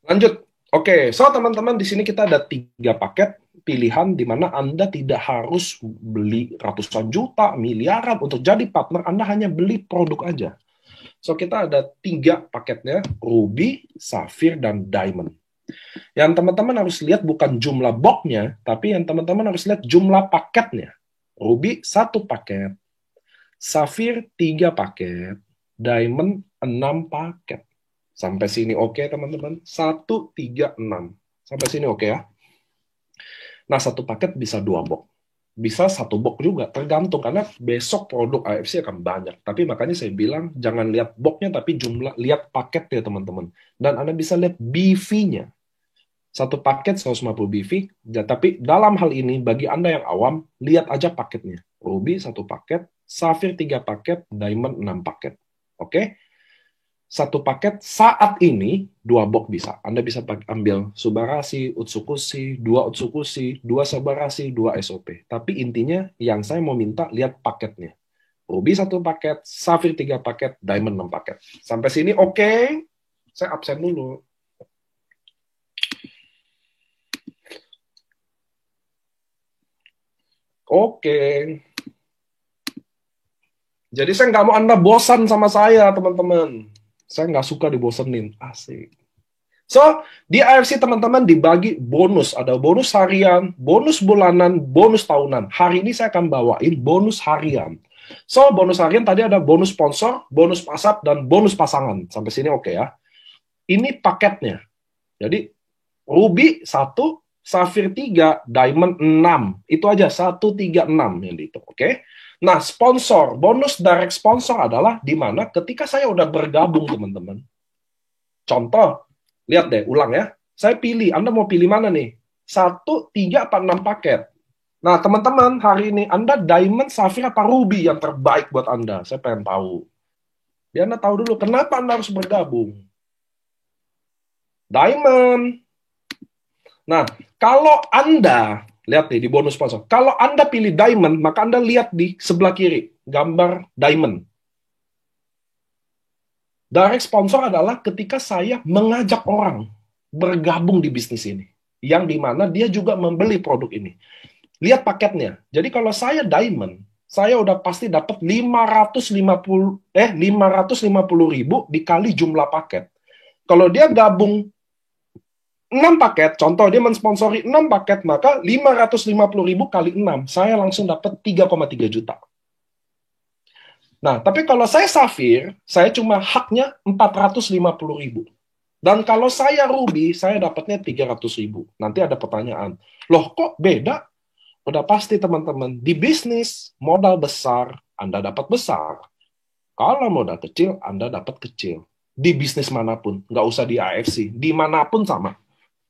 Lanjut. Oke, so teman-teman di sini kita ada 3 paket pilihan di mana Anda tidak harus beli ratusan juta, miliaran untuk jadi partner, Anda hanya beli produk aja. So kita ada 3 paketnya, Ruby, Safir, dan Diamond. Yang teman-teman harus lihat bukan jumlah boxnya, tapi yang teman-teman harus lihat jumlah paketnya. Ruby 1 paket, Safir 3 paket, Diamond 6 paket. Sampai sini oke, teman-teman? 1, 3, 6. Sampai sini oke ya? Nah, 1 paket bisa 2 box. Bisa 1 box juga, tergantung. Karena besok produk AFC akan banyak. Tapi makanya saya bilang, jangan lihat boxnya, tapi lihat paketnya, teman-teman. Dan Anda bisa lihat BV-nya. 1 paket 150 BV. Tapi dalam hal ini, bagi Anda yang awam, lihat aja paketnya. Ruby 1 paket, Safir 3 paket, Diamond 6 paket. Oke? 1 paket saat ini 2 box bisa. Anda bisa ambil Subarasi, Utsukushi, 2 Utsukushi, 2 Subarasi, 2 SOP. Tapi intinya yang saya mau minta lihat paketnya. Ruby 1 paket, Safir 3 paket, Diamond 6 paket. Sampai sini oke? Saya absen dulu. Oke. Jadi saya nggak mau Anda bosan sama saya, teman-teman. Saya nggak suka dibosenin. Asik. So, di AFC teman-teman dibagi bonus. Ada bonus harian, bonus bulanan, bonus tahunan. Hari ini saya akan bawain bonus harian. So, bonus harian tadi ada bonus sponsor, bonus pasar, dan bonus pasangan. Sampai sini oke ya. Ini paketnya. Jadi, Ruby 1, Safir 3, Diamond 6. Itu aja, 136 yang dihitung, oke? Nah, sponsor, bonus direct sponsor adalah di mana ketika saya udah bergabung, teman-teman. Contoh, lihat deh, ulang ya. Saya pilih, Anda mau pilih mana nih? 1, 3, apa 6 paket? Nah, teman-teman, hari ini Anda Diamond, Safir, apa Ruby yang terbaik buat Anda? Saya pengen tahu. Biar Anda tahu dulu, kenapa Anda harus bergabung? Diamond. Nah, kalau Anda, lihat nih di bonus sponsor, kalau Anda pilih Diamond, maka Anda lihat di sebelah kiri, gambar Diamond. Direct sponsor adalah ketika saya mengajak orang bergabung di bisnis ini, yang dimana dia juga membeli produk ini. Lihat paketnya. Jadi kalau saya Diamond, saya udah pasti dapat 550.000 dikali jumlah paket. Kalau dia gabung 6 paket, contoh dia mensponsori 6 paket, maka 550.000 kali 6, saya langsung dapat 3,3 juta. Nah, tapi kalau saya Safir, saya cuma haknya 450.000. Dan kalau saya Ruby, saya dapatnya 300.000. Nanti ada pertanyaan, loh kok beda? Udah pasti teman-teman, di bisnis, modal besar, Anda dapat besar. Kalau modal kecil, Anda dapat kecil. Di bisnis manapun, nggak usah di AFC, dimanapun sama.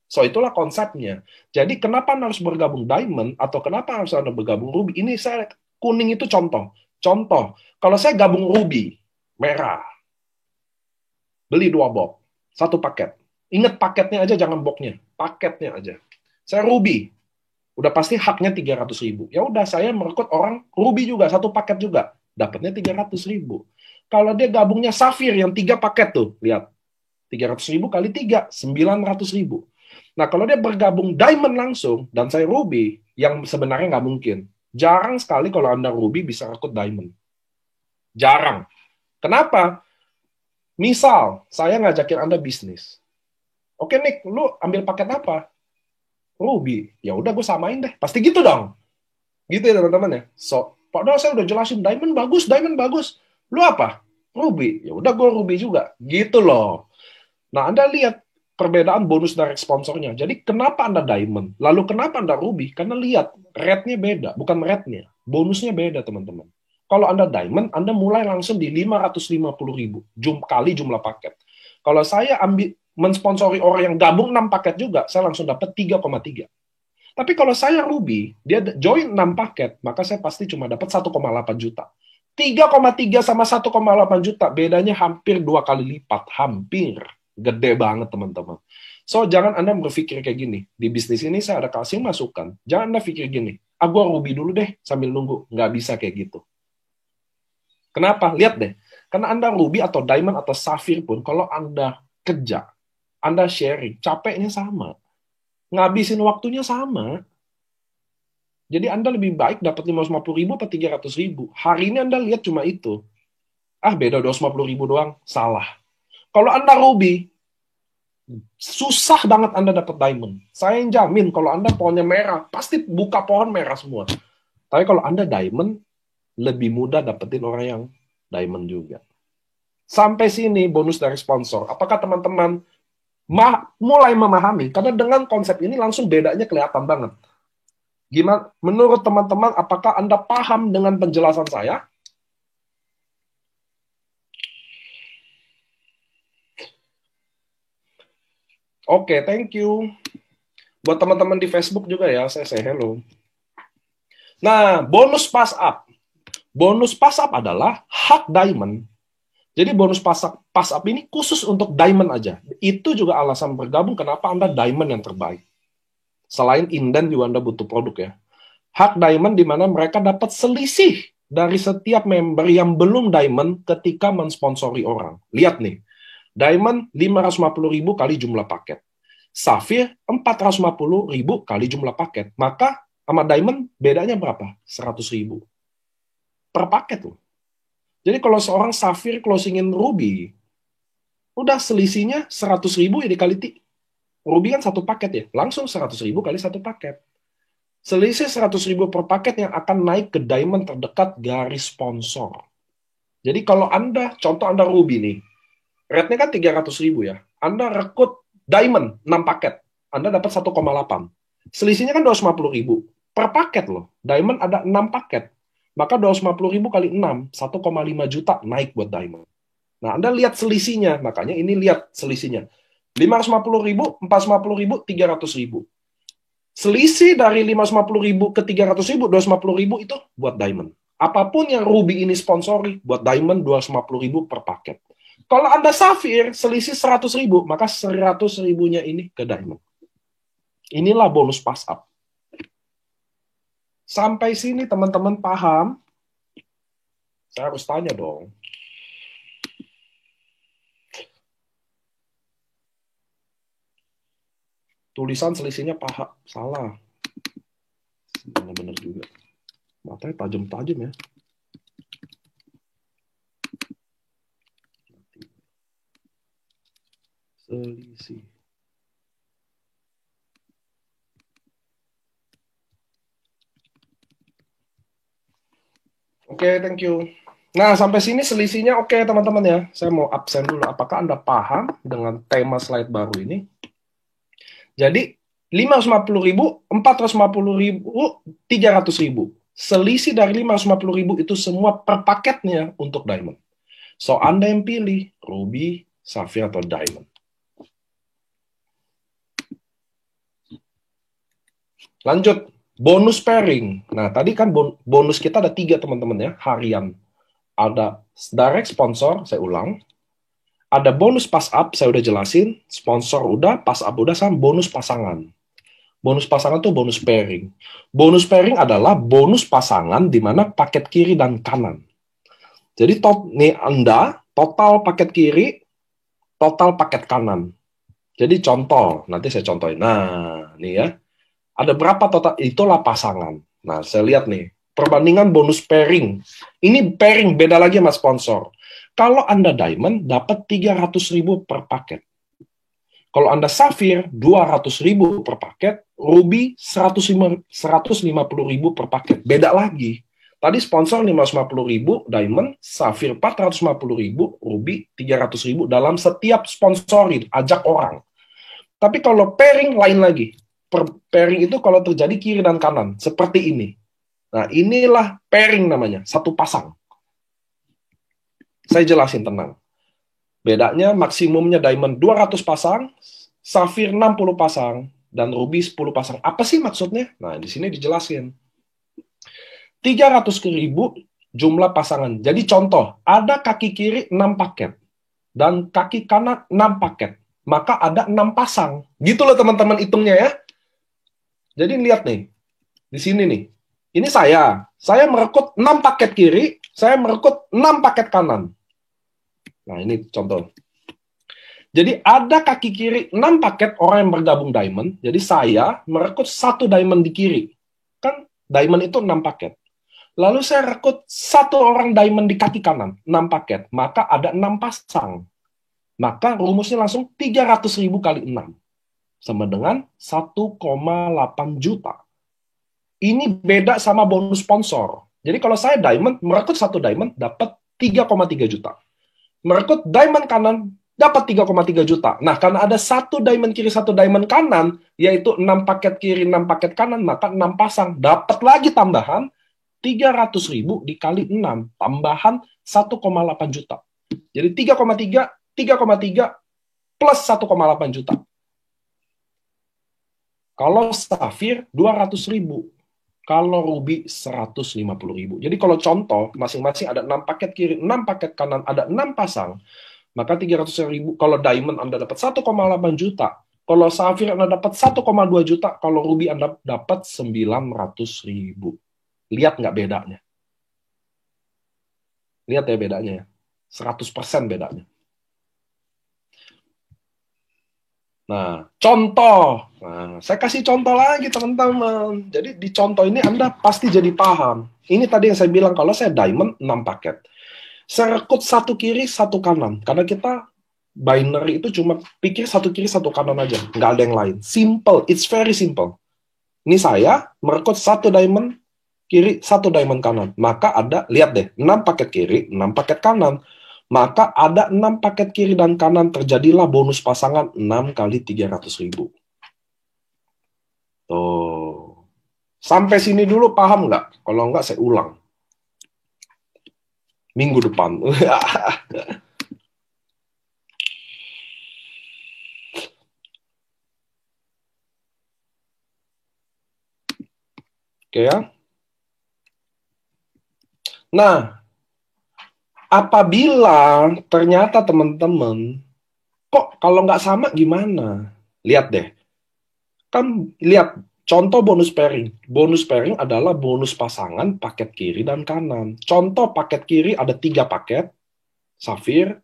So, itulah konsepnya. Jadi, kenapa Anda harus bergabung Diamond, atau kenapa harus Anda bergabung Ruby? Ini saya, kuning itu contoh. Contoh, kalau saya gabung Ruby, merah, beli 2 box, 1 paket. Ingat paketnya aja, jangan boxnya. Paketnya aja. Saya Ruby, udah pasti haknya 300.000. Ya udah, saya merekrut orang Ruby juga, 1 paket juga. Dapatnya 300.000. Kalau dia gabungnya Safir yang 3 paket tuh, lihat. 300.000 kali 3, 900.000. Nah, kalau dia bergabung Diamond langsung, dan saya Ruby, yang sebenarnya nggak mungkin. Jarang sekali kalau Anda Ruby bisa rekrut Diamond. Jarang. Kenapa? Misal, saya ngajakin Anda bisnis. Oke, Nick, lu ambil paket apa? Ruby. Ya udah, gue samain deh. Pasti gitu dong. Gitu ya, teman-teman ya. So, padahal saya udah jelasin, Diamond bagus, Diamond bagus. Lu apa? Ruby. Ya udah, gue Ruby juga. Gitu loh. Nah, Anda lihat perbedaan bonus direct sponsornya. Jadi kenapa Anda Diamond? Lalu kenapa Anda Ruby? Karena lihat, rate-nya beda. Bukan rate-nya. Bonusnya beda, teman-teman. Kalau Anda Diamond, Anda mulai langsung di 550.000 kali jumlah paket. Kalau saya ambil mensponsori orang yang gabung 6 paket juga, saya langsung dapat 3,3. Tapi kalau saya Ruby, dia join 6 paket, maka saya pasti cuma dapat 1,8 juta. 3,3 sama 1,8 juta, bedanya hampir 2 kali lipat. Hampir. Gede banget, teman-teman. So, jangan Anda berpikir kayak gini. Di bisnis ini saya ada kasih masukan. Jangan Anda pikir gini, gua Ruby dulu deh sambil nunggu. Nggak bisa kayak gitu. Kenapa? Lihat deh. Karena Anda Ruby atau Diamond atau Safir pun, kalau Anda kerja, Anda sharing, capeknya sama. Ngabisin waktunya sama. Jadi Anda lebih baik dapat 550.000 atau 300.000. Hari ini Anda lihat cuma itu. Beda 250.000 doang. Salah. Kalau Anda Ruby, susah banget Anda dapat Diamond. Saya yang jamin kalau Anda pohonnya merah, pasti buka pohon merah semua. Tapi kalau Anda Diamond, lebih mudah dapetin orang yang Diamond juga. Sampai sini bonus dari sponsor. Apakah teman-teman mulai memahami? Karena dengan konsep ini langsung bedanya kelihatan banget. Gimana? Menurut teman-teman, apakah Anda paham dengan penjelasan saya? Oke, thank you. Buat teman-teman di Facebook juga ya, saya say hello. Nah, bonus pass up. Bonus pass up adalah hak Diamond. Jadi bonus pass up ini khusus untuk Diamond aja. Itu juga alasan bergabung kenapa Anda Diamond yang terbaik. Selain inden juga Anda butuh produk ya. Hak Diamond di mana mereka dapat selisih dari setiap member yang belum Diamond ketika mensponsori orang. Lihat nih. Diamond 550.000 kali jumlah paket. Safir 450.000 kali jumlah paket. Maka sama Diamond bedanya berapa? 100.000 per paket loh. Jadi kalau seorang Safir closingin Ruby, udah selisihnya 100.000 ya dikali Ruby kan 1 paket ya, langsung 100.000 kali 1 paket. Selisih 100.000 per paket yang akan naik ke Diamond terdekat garis sponsor. Jadi kalau Anda, contoh Anda Ruby nih, rate-nya kan 300.000 ya. Anda rekrut Diamond 6 paket. Anda dapat 1,8. Selisihnya kan 250.000 per paket loh. Diamond ada 6 paket. Maka 250.000 kali 6, 1,5 juta naik buat Diamond. Nah, Anda lihat selisihnya. Makanya ini lihat selisihnya. 550.000, 450.000, 300.000. Selisih dari 550.000 ke 300.000, 250.000 itu buat Diamond. Apapun yang Ruby ini sponsori, buat Diamond 250.000 per paket. Kalau Anda Sapphire, selisih 100.000, maka 100.000-nya ini ke Diamond. Inilah bonus pass up. Sampai sini teman-teman paham? Saya harus tanya dong. Tulisan selisihnya salah. Benar-benar juga. Matanya tajam-tajam ya. Selisih. Oke, thank you. Nah, sampai sini selisihnya oke, teman-teman ya. Saya mau absen dulu. Apakah Anda paham dengan tema slide baru ini? Jadi, 550.000, 450.000, 300.000. Selisih dari 550.000 itu semua per paketnya untuk Diamond. So, Anda yang pilih Ruby, Sapphire, atau Diamond. Lanjut, bonus pairing. Nah, tadi kan bonus kita ada 3, teman-teman ya, harian. Ada direct sponsor, saya ulang. Ada bonus pass up, saya udah jelasin. Sponsor udah, pass up udah, sama bonus pasangan. Bonus pasangan itu bonus pairing. Bonus pairing adalah bonus pasangan di mana paket kiri dan kanan. Jadi nih Anda, total paket kiri, total paket kanan. Jadi contoh, nanti saya contohin. Nah, nih ya. Ada berapa total? Itulah pasangan. Nah, saya lihat nih. Perbandingan bonus pairing. Ini pairing, beda lagi sama sponsor. Kalau Anda Diamond, dapat 300.000 per paket. Kalau Anda Sapphire, 200.000 per paket. Ruby, 150.000 per paket. Beda lagi. Tadi sponsor 550.000, Diamond, Sapphire 450.000, Ruby 300.000 dalam setiap sponsorin, ajak orang. Tapi kalau pairing lain lagi. Pairing itu kalau terjadi kiri dan kanan, seperti ini. Nah, inilah pairing namanya, satu pasang. Saya jelasin tenang. Bedanya maksimumnya Diamond 200 pasang, Sapphire 60 pasang, dan Ruby 10 pasang. Apa sih maksudnya? Nah, di sini dijelasin. 300.000 jumlah pasangan. Jadi contoh, ada kaki kiri 6 paket, dan kaki kanan 6 paket. Maka ada 6 pasang. Gitu loh teman-teman hitungnya ya. Jadi lihat nih, di sini nih. Ini saya merekrut 6 paket kiri, saya merekrut 6 paket kanan. Nah, ini contoh. Jadi ada kaki kiri 6 paket orang yang bergabung Diamond, jadi saya merekrut 1 Diamond di kiri. Kan Diamond itu 6 paket. Lalu saya rekrut 1 orang Diamond di kaki kanan, 6 paket. Maka ada 6 pasang. Maka rumusnya langsung 300.000 kali 6. Sama dengan 1,8 juta. Ini beda sama bonus sponsor. Jadi kalau saya Diamond, merekrut 1 Diamond, dapat 3,3 juta. Merekrut Diamond kanan, dapat 3,3 juta. Nah, karena ada 1 Diamond kiri, 1 Diamond kanan, yaitu 6 paket kiri, 6 paket kanan, maka 6 pasang. Dapat lagi tambahan 300.000 dikali 6, tambahan 1,8 juta. Jadi 3,3 plus 1,8 juta. Kalau Sapphire 200.000, kalau Ruby 150.000. Jadi kalau contoh, masing-masing ada 6 paket kiri, 6 paket kanan, ada 6 pasang, maka 300.000. Kalau Diamond Anda dapat 1,8 juta, kalau Sapphire Anda dapat 1,2 juta, kalau Ruby Anda dapat 900.000. Lihat nggak bedanya? Lihat ya bedanya ya. 100% bedanya. Nah, contoh. Nah, saya kasih contoh lagi, teman-teman. Jadi, di contoh ini Anda pasti jadi paham. Ini tadi yang saya bilang, kalau saya Diamond, 6 paket. Saya rekrut 1 kiri, 1 kanan. Karena kita binary itu cuma pikir 1 kiri, 1 kanan aja. Nggak ada yang lain. Simple. It's very simple. Ini saya merekrut 1 Diamond kiri, 1 Diamond kanan. Maka ada, lihat deh, 6 paket kiri, 6 paket kanan. Maka ada 6 paket kiri dan kanan, terjadilah bonus pasangan 6 kali 300.000. Tuh. Sampai sini dulu paham nggak? Kalau nggak saya ulang. Minggu depan. Oke ya. Nah, apabila ternyata teman-teman, kok kalau nggak sama gimana? Lihat deh. Kan lihat contoh bonus pairing. Bonus pairing adalah bonus pasangan paket kiri dan kanan. Contoh paket kiri ada 3 paket, safir.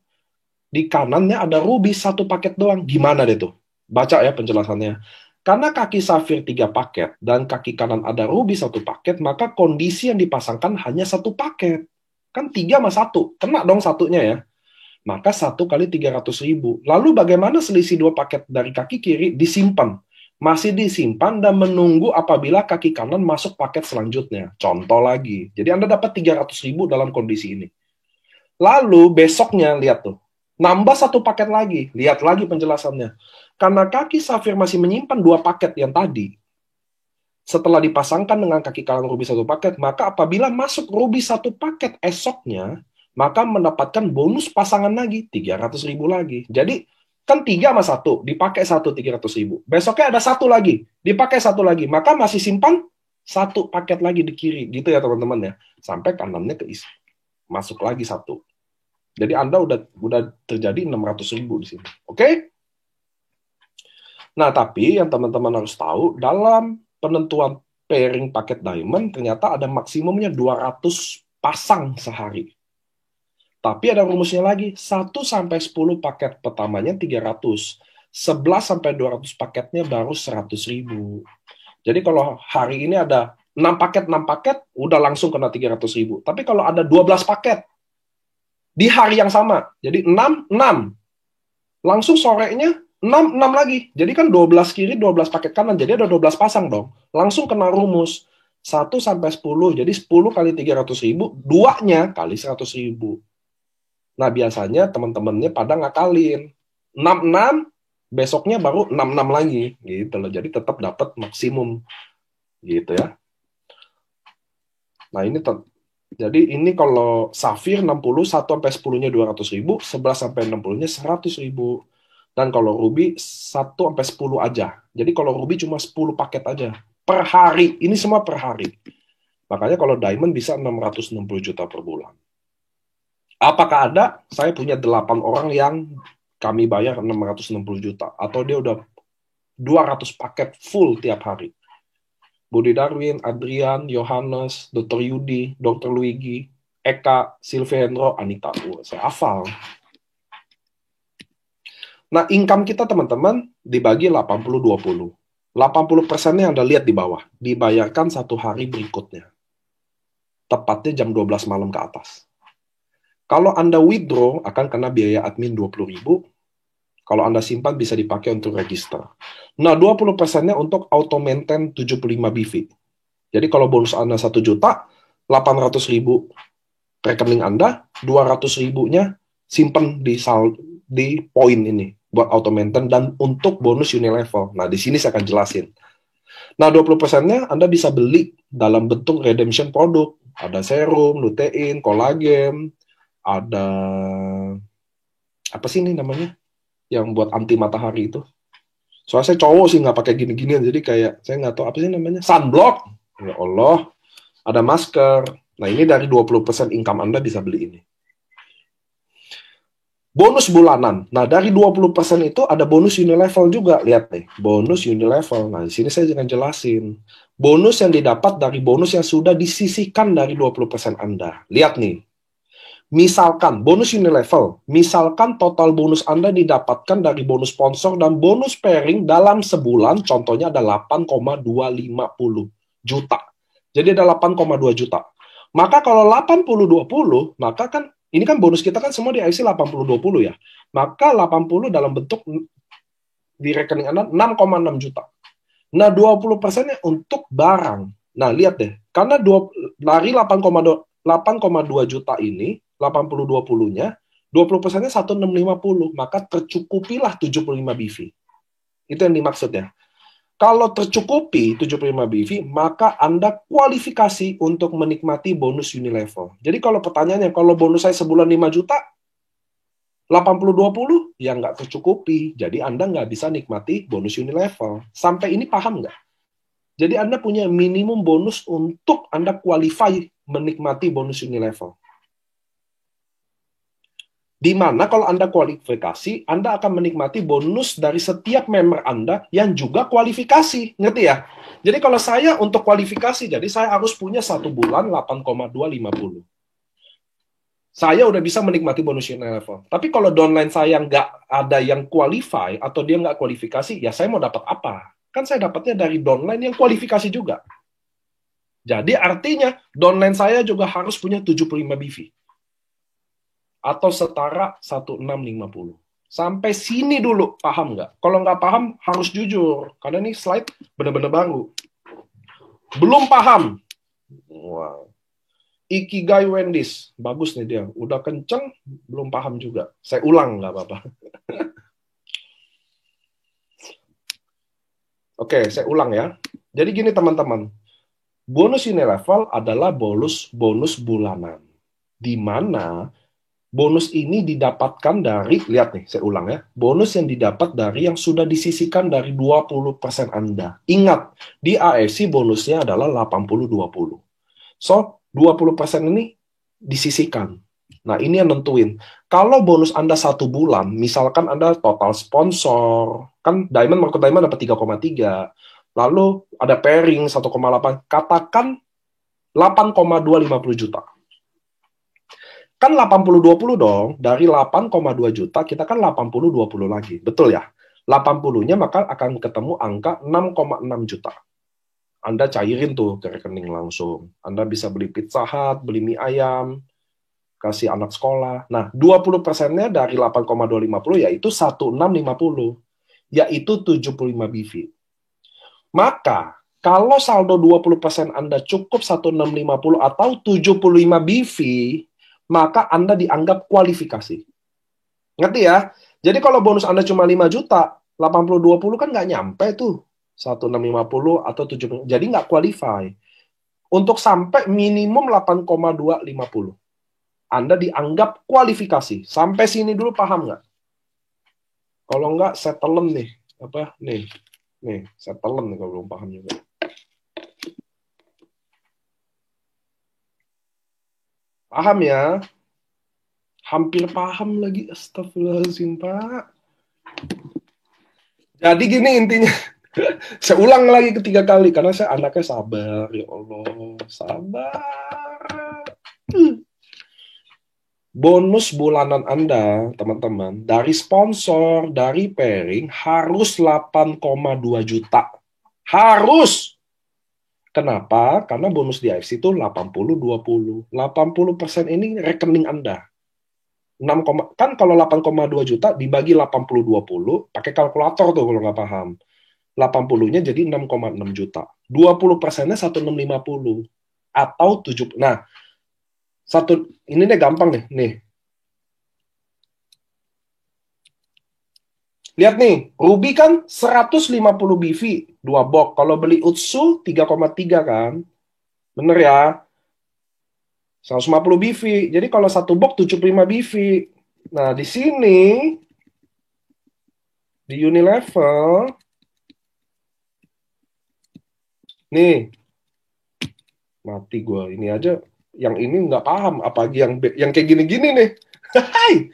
Di kanannya ada ruby 1 paket doang. Gimana deh tuh? Baca ya penjelasannya. Karena kaki safir 3 paket dan kaki kanan ada ruby 1 paket, maka kondisi yang dipasangkan hanya 1 paket. Kan 3 sama 1. Kena dong satunya ya. Maka 1 kali 300.000. Lalu bagaimana selisih 2 paket dari kaki kiri disimpan? Masih disimpan dan menunggu apabila kaki kanan masuk paket selanjutnya. Contoh lagi. Jadi Anda dapat 300.000 dalam kondisi ini. Lalu besoknya, lihat tuh. Nambah 1 paket lagi. Lihat lagi penjelasannya. Karena kaki safir masih menyimpan 2 paket yang tadi. Setelah dipasangkan dengan kaki kanan ruby 1 paket, maka apabila masuk ruby 1 paket esoknya, maka mendapatkan bonus pasangan lagi, 300.000 lagi. Jadi, kan 3 sama 1, dipakai 1, 300.000. Besoknya ada 1 lagi, dipakai 1 lagi. Maka masih simpan 1 paket lagi di kiri. Gitu ya teman-teman ya. Sampai kanannya keisi. Masuk lagi 1. Jadi Anda udah terjadi 600.000 di sini. Oke? Nah, tapi yang teman-teman harus tahu, dalam penentuan pairing paket diamond, ternyata ada maksimumnya 200 pasang sehari. Tapi ada rumusnya lagi, 1-10 paket pertamanya 300, 11-200 paketnya baru 100.000. Jadi kalau hari ini ada 6 paket, udah langsung kena 300.000. Tapi kalau ada 12 paket, di hari yang sama, jadi 6, langsung sorenya 6 lagi. Jadi kan 12 kiri, 12 paket kanan. Jadi ada 12 pasang dong. Langsung kena rumus. 1-10. Jadi 10 kali 300.000, 2-nya kali 100.000. Nah, biasanya teman-temannya pada ngakalin. 6, besoknya baru 6 lagi. Gitu loh. Jadi tetap dapat maksimum. Gitu ya. Nah, jadi ini kalau safir 60, 1-10-nya 200.000, 11-60-nya 100.000. Dan kalau ruby 1-10 aja. Jadi kalau ruby cuma 10 paket aja. Per hari. Ini semua per hari. Makanya kalau diamond bisa 660 juta per bulan. Apakah ada? Saya punya 8 orang yang kami bayar 660 juta. Atau dia udah 200 paket full tiap hari. Budi Darwin, Adrian, Yohanes, Dr. Yudi, Dr. Luigi, Eka, Silvihendro, Anita. Saya hafal. Nah, income kita teman-teman dibagi 80-20. 80%-nya Anda lihat di bawah. Dibayarkan 1 hari berikutnya. Tepatnya jam 12 malam ke atas. Kalau Anda withdraw, akan kena biaya admin 20.000. Kalau Anda simpan, bisa dipakai untuk register. Nah, 20%-nya untuk auto maintain 75 BV. Jadi kalau bonus Anda 1 juta, 800.000 rekening Anda, 200.000-nya simpan di poin ini buat auto maintain dan untuk bonus Unilevel. Nah, di sini saya akan jelasin. Nah, 20%-nya Anda bisa beli dalam bentuk redemption produk. Ada serum, lutein, kolagen, ada apa sih ini namanya? Yang buat anti matahari itu. Soalnya saya cowok sih nggak pakai gini-ginian, jadi kayak saya nggak tahu apa sih namanya. Sunblock. Ya Allah. Ada masker. Nah, ini dari 20% income Anda bisa beli ini. Bonus bulanan. Nah, dari 20% itu ada bonus Unilevel juga. Lihat nih, bonus Unilevel. Nah, di sini saya akan jelasin. Bonus yang didapat dari bonus yang sudah disisihkan dari 20% Anda. Lihat nih. Misalkan, bonus Unilevel. Misalkan total bonus Anda didapatkan dari bonus sponsor dan bonus pairing dalam sebulan, contohnya ada 8,250 juta. Jadi ada 8,2 juta. Maka kalau 80-20, maka kan ini kan bonus kita kan semua di IC 80-20 ya. Maka 80 dalam bentuk di rekening Anda 6,6 juta. Nah, 20%-nya untuk barang. Nah, lihat deh. Karena dari 8,2 juta ini, 80-20-nya, 20%-nya 1650. Maka tercukupilah 75 BV. Itu yang dimaksud ya. Kalau tercukupi 75 BV, maka Anda kualifikasi untuk menikmati bonus Unilevel. Jadi kalau pertanyaannya, kalau bonus saya sebulan 5 juta, 80-20, ya nggak tercukupi. Jadi Anda nggak bisa nikmati bonus Unilevel. Sampai ini paham nggak? Jadi Anda punya minimum bonus untuk Anda qualify menikmati bonus Unilevel. Di mana kalau Anda kualifikasi, Anda akan menikmati bonus dari setiap member Anda yang juga kualifikasi. Ngerti ya? Jadi kalau saya untuk kualifikasi, jadi saya harus punya 1 bulan 8,250. Saya udah bisa menikmati bonus Unilevel. Tapi kalau downline saya nggak ada yang qualify, atau dia nggak kualifikasi, ya saya mau dapat apa? Kan saya dapatnya dari downline yang kualifikasi juga. Jadi artinya, downline saya juga harus punya 75 BV. Atau setara 1650. Sampai sini dulu, paham nggak? Kalau nggak paham, harus jujur. Karena ini slide benar-benar baru. Belum paham. Wow. Ikigai Wendy's. Bagus nih dia. Udah kenceng, belum paham juga. Saya ulang, nggak apa-apa. Oke, saya ulang ya. Jadi gini teman-teman. Bonus Unilevel adalah bonus bulanan. Di mana bonus ini didapatkan dari, lihat nih, saya ulang ya, bonus yang didapat dari yang sudah disisihkan dari 20% Anda. Ingat, di AFC bonusnya adalah 80-20. So, 20% ini disisihkan. Nah, ini yang nentuin. Kalau bonus Anda 1 bulan, misalkan Anda total sponsor, kan Diamond, Market Diamond dapat 3,3, lalu ada pairing 1,8, katakan 8,250 juta. Kan 80-20 dong, dari 8,2 juta, kita kan 80-20 lagi. Betul ya? 80-nya maka akan ketemu angka 6,6 juta. Anda cairin tuh ke rekening langsung. Anda bisa beli Pizza Hut, beli mie ayam, kasih anak sekolah. Nah, 20%-nya dari 8,250 yaitu 1650, yaitu 75 BV. Maka, kalau saldo 20% Anda cukup 1650 atau 75 BV, maka Anda dianggap kualifikasi. Ngerti ya? Jadi kalau bonus Anda cuma 5 juta, 80-20 kan nggak nyampe tuh. 1650 atau 70. Jadi nggak qualify. Untuk sampai minimum 8,250. Anda dianggap kualifikasi. Sampai sini dulu paham nggak? Kalau nggak, settlement nih. Apa? Nih, settlement nih kalau belum paham juga. Paham ya? Hampir paham lagi. Astagfirullahaladzim, Pak. Jadi gini intinya. Saya ulang lagi ketiga kali. Karena saya anaknya sabar. Ya Allah, sabar. Bonus bulanan Anda, teman-teman, dari sponsor, dari pairing, harus 8,2 juta. Harus! Kenapa? Karena bonus di AFC itu 80-20. 80% ini rekening Anda. 6, kan kalau 8,2 juta dibagi 80-20, pakai kalkulator tuh kalau nggak paham. 80-nya jadi 6,6 juta. 20%-nya 1650. Atau 7. Nah, ini deh gampang nih. Lihat nih, Ruby kan 150 BV, 2 box. Kalau beli Utsu 3,3 kan. Bener ya? 150 BV. Jadi kalau 1 box 75 BV. Nah, di sini di Unilevel nih. Mati gue. Ini aja yang ini nggak paham apalagi yang kayak gini-gini nih. Hai.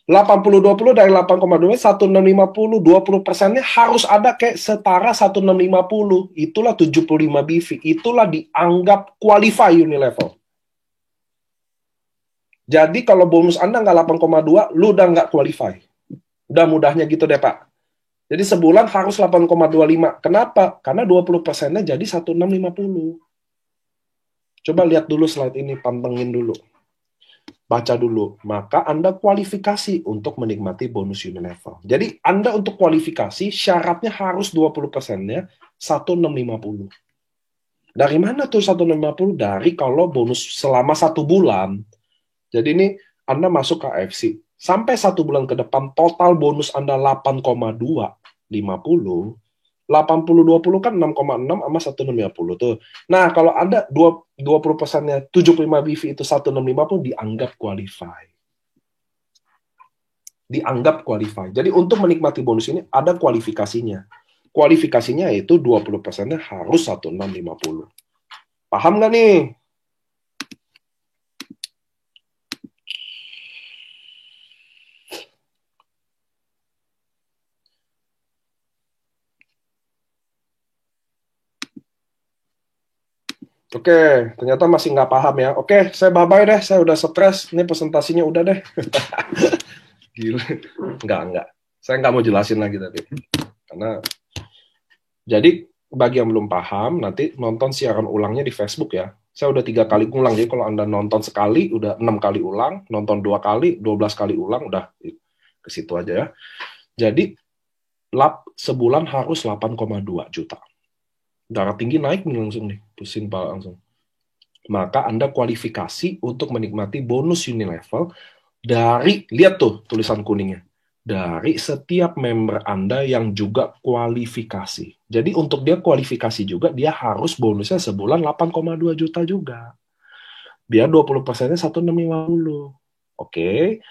80-20 dari 8,2, 1650, 20%-nya harus ada kayak setara 1650. Itulah 75 BV. Itulah dianggap qualify Unilevel. Jadi kalau bonus Anda nggak 8,2, lu udah nggak qualify. Udah mudahnya gitu deh, Pak. Jadi sebulan harus 8,25. Kenapa? Karena 20%-nya jadi 1650. Coba lihat dulu slide ini, pantengin dulu. Baca dulu, maka Anda kualifikasi untuk menikmati bonus Unilevel. Jadi Anda untuk kualifikasi syaratnya harus 20%-nya 1650. Dari mana tuh 1650? Dari kalau bonus selama 1 bulan. Jadi ini Anda masuk ke AFC. Sampai 1 bulan ke depan total bonus Anda 8,250. 80-20 kan 6,6 sama 1650 tuh. Nah, kalau ada 20%-nya 75 BV itu 1650 dianggap qualify. Dianggap qualify. Jadi untuk menikmati bonus ini ada kualifikasinya. Kualifikasinya yaitu 20%-nya harus 1650. Paham nggak nih? Oke, ternyata masih nggak paham ya. Oke, saya bye-bye deh. Saya udah stres. Ini presentasinya udah deh. Gila. Enggak. Saya nggak mau jelasin lagi tadi. Karena, jadi bagi yang belum paham, nanti nonton siaran ulangnya di Facebook ya. Saya udah 3 kali ulang. Jadi kalau Anda nonton sekali, udah 6 kali ulang. Nonton 2 kali, 12 kali ulang, udah ke situ aja ya. Jadi, sebulan harus 8,2 juta. Darah tinggi naik nih langsung nih. Pusing pala langsung. Maka Anda kualifikasi untuk menikmati bonus Unilevel dari, lihat tuh tulisan kuningnya, dari setiap member Anda yang juga kualifikasi. Jadi untuk dia kualifikasi juga, dia harus bonusnya sebulan 8,2 juta juga. Biar 20%-nya 1650. Oke.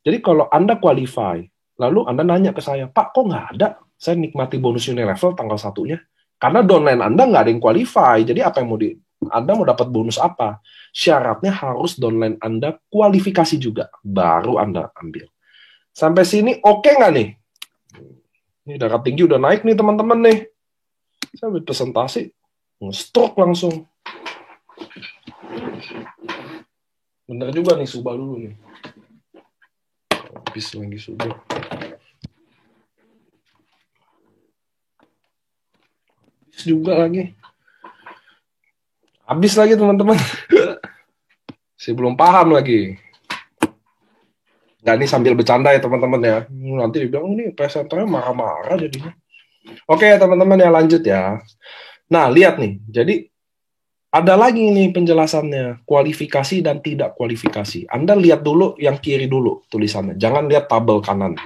Jadi kalau Anda qualify, lalu Anda nanya ke saya, Pak, kok nggak ada? Saya nikmati bonus Unilevel tanggal 1-nya. Karena downline Anda nggak ada yang qualify. Jadi apa yang Anda mau dapat bonus apa? Syaratnya harus downline Anda kualifikasi juga. Baru Anda ambil. Sampai sini oke nggak nih? Ini darah tinggi udah naik nih teman-teman nih. Saya ambil presentasi, nge-stroke langsung. Bener juga nih, Subah dulu nih. Habis lagi Subah. Habis juga lagi. Habis lagi teman-teman. Saya belum paham lagi. Nggak, ini sambil bercanda ya teman-teman ya. Nanti dibilang, ini presenternya marah-marah jadinya. Oke teman-teman ya, lanjut ya. Nah, lihat nih. Jadi, ada lagi nih penjelasannya. Kualifikasi dan tidak kualifikasi. Anda lihat dulu yang kiri dulu tulisannya. Jangan lihat tabel kanan.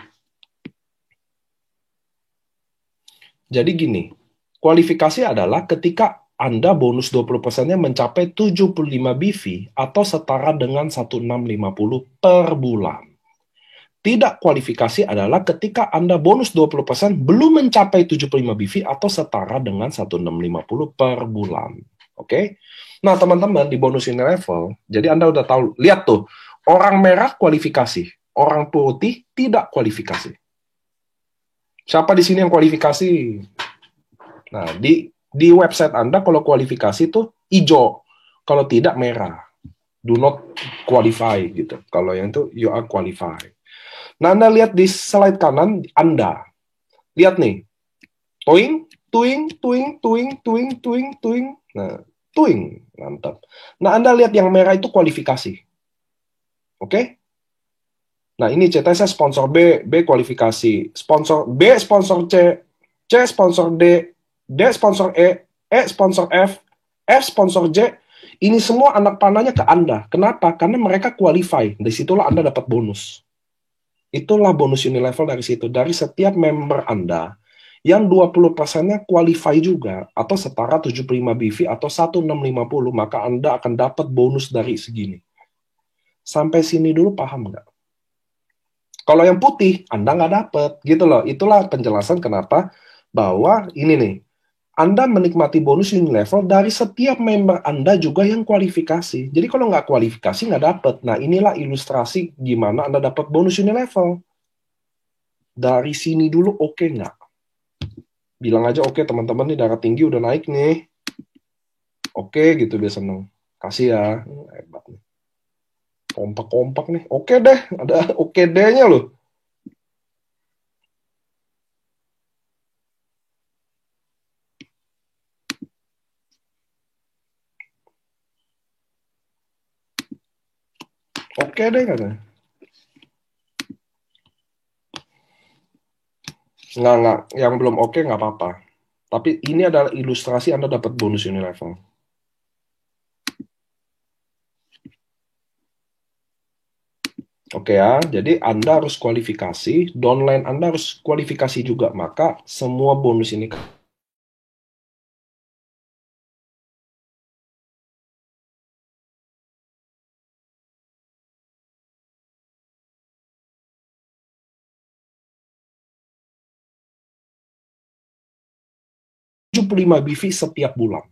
Jadi gini, kualifikasi adalah ketika Anda bonus 20%-nya mencapai 75 BV atau setara dengan 1650 per bulan. Tidak kualifikasi adalah ketika Anda bonus 20% belum mencapai 75 BV atau setara dengan 1650 per bulan. Oke? Nah, teman-teman, di bonus ini level, jadi Anda udah tahu, lihat tuh, orang merah kualifikasi, orang putih tidak kualifikasi. Siapa di sini yang kualifikasi? Nah, di website Anda kalau kualifikasi tuh hijau, kalau tidak merah. Do not qualify gitu. Kalau yang itu you are qualified. Nah, Anda lihat di slide kanan Anda. Lihat nih. Tuing, tuing, tuing, tuing, tuing, tuing, tuing. Nah, tuing. Mantap. Nah, Anda lihat yang merah itu kualifikasi. Oke? Nah, ini CTS sponsor B, B kualifikasi. Sponsor B, sponsor C, C sponsor D, D sponsor E, E sponsor F, F sponsor J. Ini semua anak panahnya ke Anda. Kenapa? Karena mereka qualify. Dari situlah Anda dapat bonus. Itulah bonus Unilevel dari situ. Dari setiap member Anda, yang 20%-nya qualify juga, atau setara 75 BV atau 1650, maka Anda akan dapat bonus dari segini. Sampai sini dulu paham nggak? Kalau yang putih, Anda nggak dapat. Gitu loh. Itulah penjelasan kenapa bahwa ini nih, Anda menikmati bonus Unilevel dari setiap member Anda juga yang kualifikasi. Jadi kalau nggak kualifikasi, nggak dapat. Nah, inilah ilustrasi gimana Anda dapat bonus Unilevel. Dari sini dulu oke nggak? Bilang aja oke teman-teman nih, darah tinggi udah naik nih. Oke gitu, biar seneng. Kasih ya. Hebat nih. Kompak-kompak nih. Oke deh, ada oke deh-nya loh. Oke deh katanya. Nggak. Yang belum oke nggak apa-apa. Tapi ini adalah ilustrasi Anda dapat bonus Unilevel. Oke ya, jadi Anda harus kualifikasi, downline Anda harus kualifikasi juga. Maka semua bonus ini 75 BV setiap bulan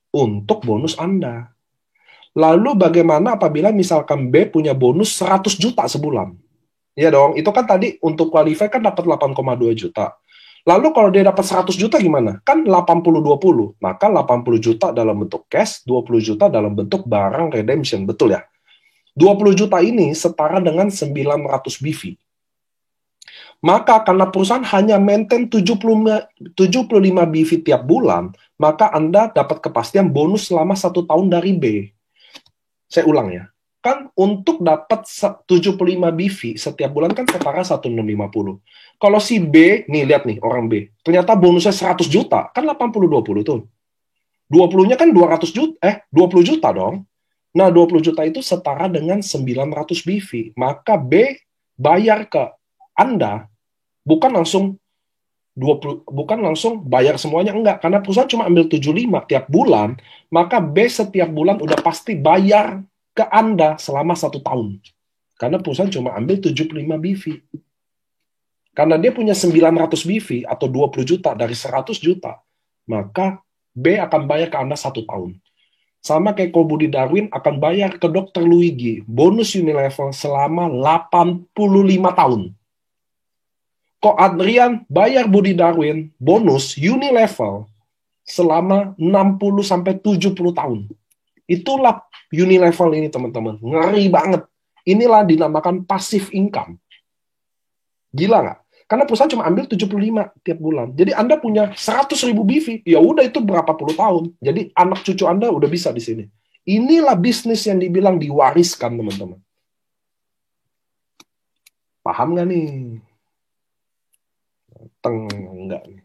untuk bonus Anda. Lalu bagaimana apabila misalkan B punya bonus 100 juta sebulan? Ya dong, itu kan tadi untuk qualify kan dapat 8,2 juta. Lalu kalau dia dapat 100 juta gimana? Kan 80-20. Maka 80 juta dalam bentuk cash, 20 juta dalam bentuk barang redemption. Betul ya? 20 juta ini setara dengan 900 BV. Maka karena perusahaan hanya maintain 75 BV tiap bulan, maka Anda dapat kepastian bonus selama 1 tahun dari B. Saya ulang ya. Kan untuk dapat 75 BV setiap bulan kan setara 1.650. Kalau si B, nih lihat nih orang B, ternyata bonusnya 100 juta, kan 80-20 tuh. 20-nya kan 200 juta, 20 juta dong. Nah, 20 juta itu setara dengan 900 BV. Maka B bayar ke Anda bukan langsung bayar semuanya, enggak, karena perusahaan cuma ambil 75 tiap bulan, maka B setiap bulan udah pasti bayar ke Anda selama 1 tahun. Karena perusahaan cuma ambil 75 BV. Karena dia punya 900 BV atau 20 juta dari 100 juta, maka B akan bayar ke Anda 1 tahun. Sama kayak kalau Budi Darwin akan bayar ke Dr. Luigi bonus Unilevel selama 85 tahun. Kok Adrian bayar Budi Darwin bonus Unilevel selama 60-70 tahun. Itulah Unilevel ini, teman-teman. Ngeri banget. Inilah dinamakan passive income. Gila nggak? Karena perusahaan cuma ambil 75 tiap bulan. Jadi Anda punya 100.000 BV, ya udah itu berapa puluh tahun. Jadi anak cucu Anda udah bisa di sini. Inilah bisnis yang dibilang diwariskan, teman-teman. Paham nggak nih? Enggak nih.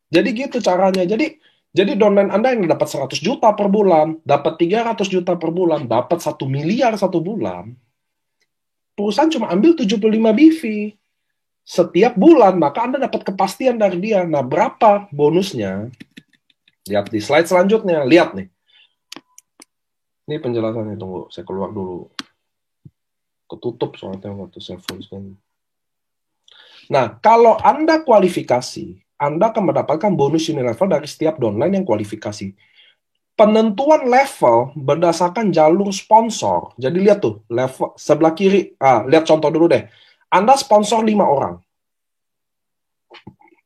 Jadi gitu caranya. Jadi downline Anda yang dapat 100 juta per bulan, dapat 300 juta per bulan, dapat 1 miliar satu bulan, perusahaan cuma ambil 75 BV setiap bulan, maka Anda dapat kepastian dari dia. Nah, berapa bonusnya? Lihat di slide selanjutnya. Lihat nih. Ini penjelasannya, tunggu. Saya keluar dulu. Ketutup soalnya waktu saya full screen. Nah, kalau Anda kualifikasi, Anda akan mendapatkan bonus Unilevel dari setiap downline yang kualifikasi. Penentuan level berdasarkan jalur sponsor. Jadi lihat tuh, level sebelah kiri. Lihat contoh dulu deh. Anda sponsor 5 orang.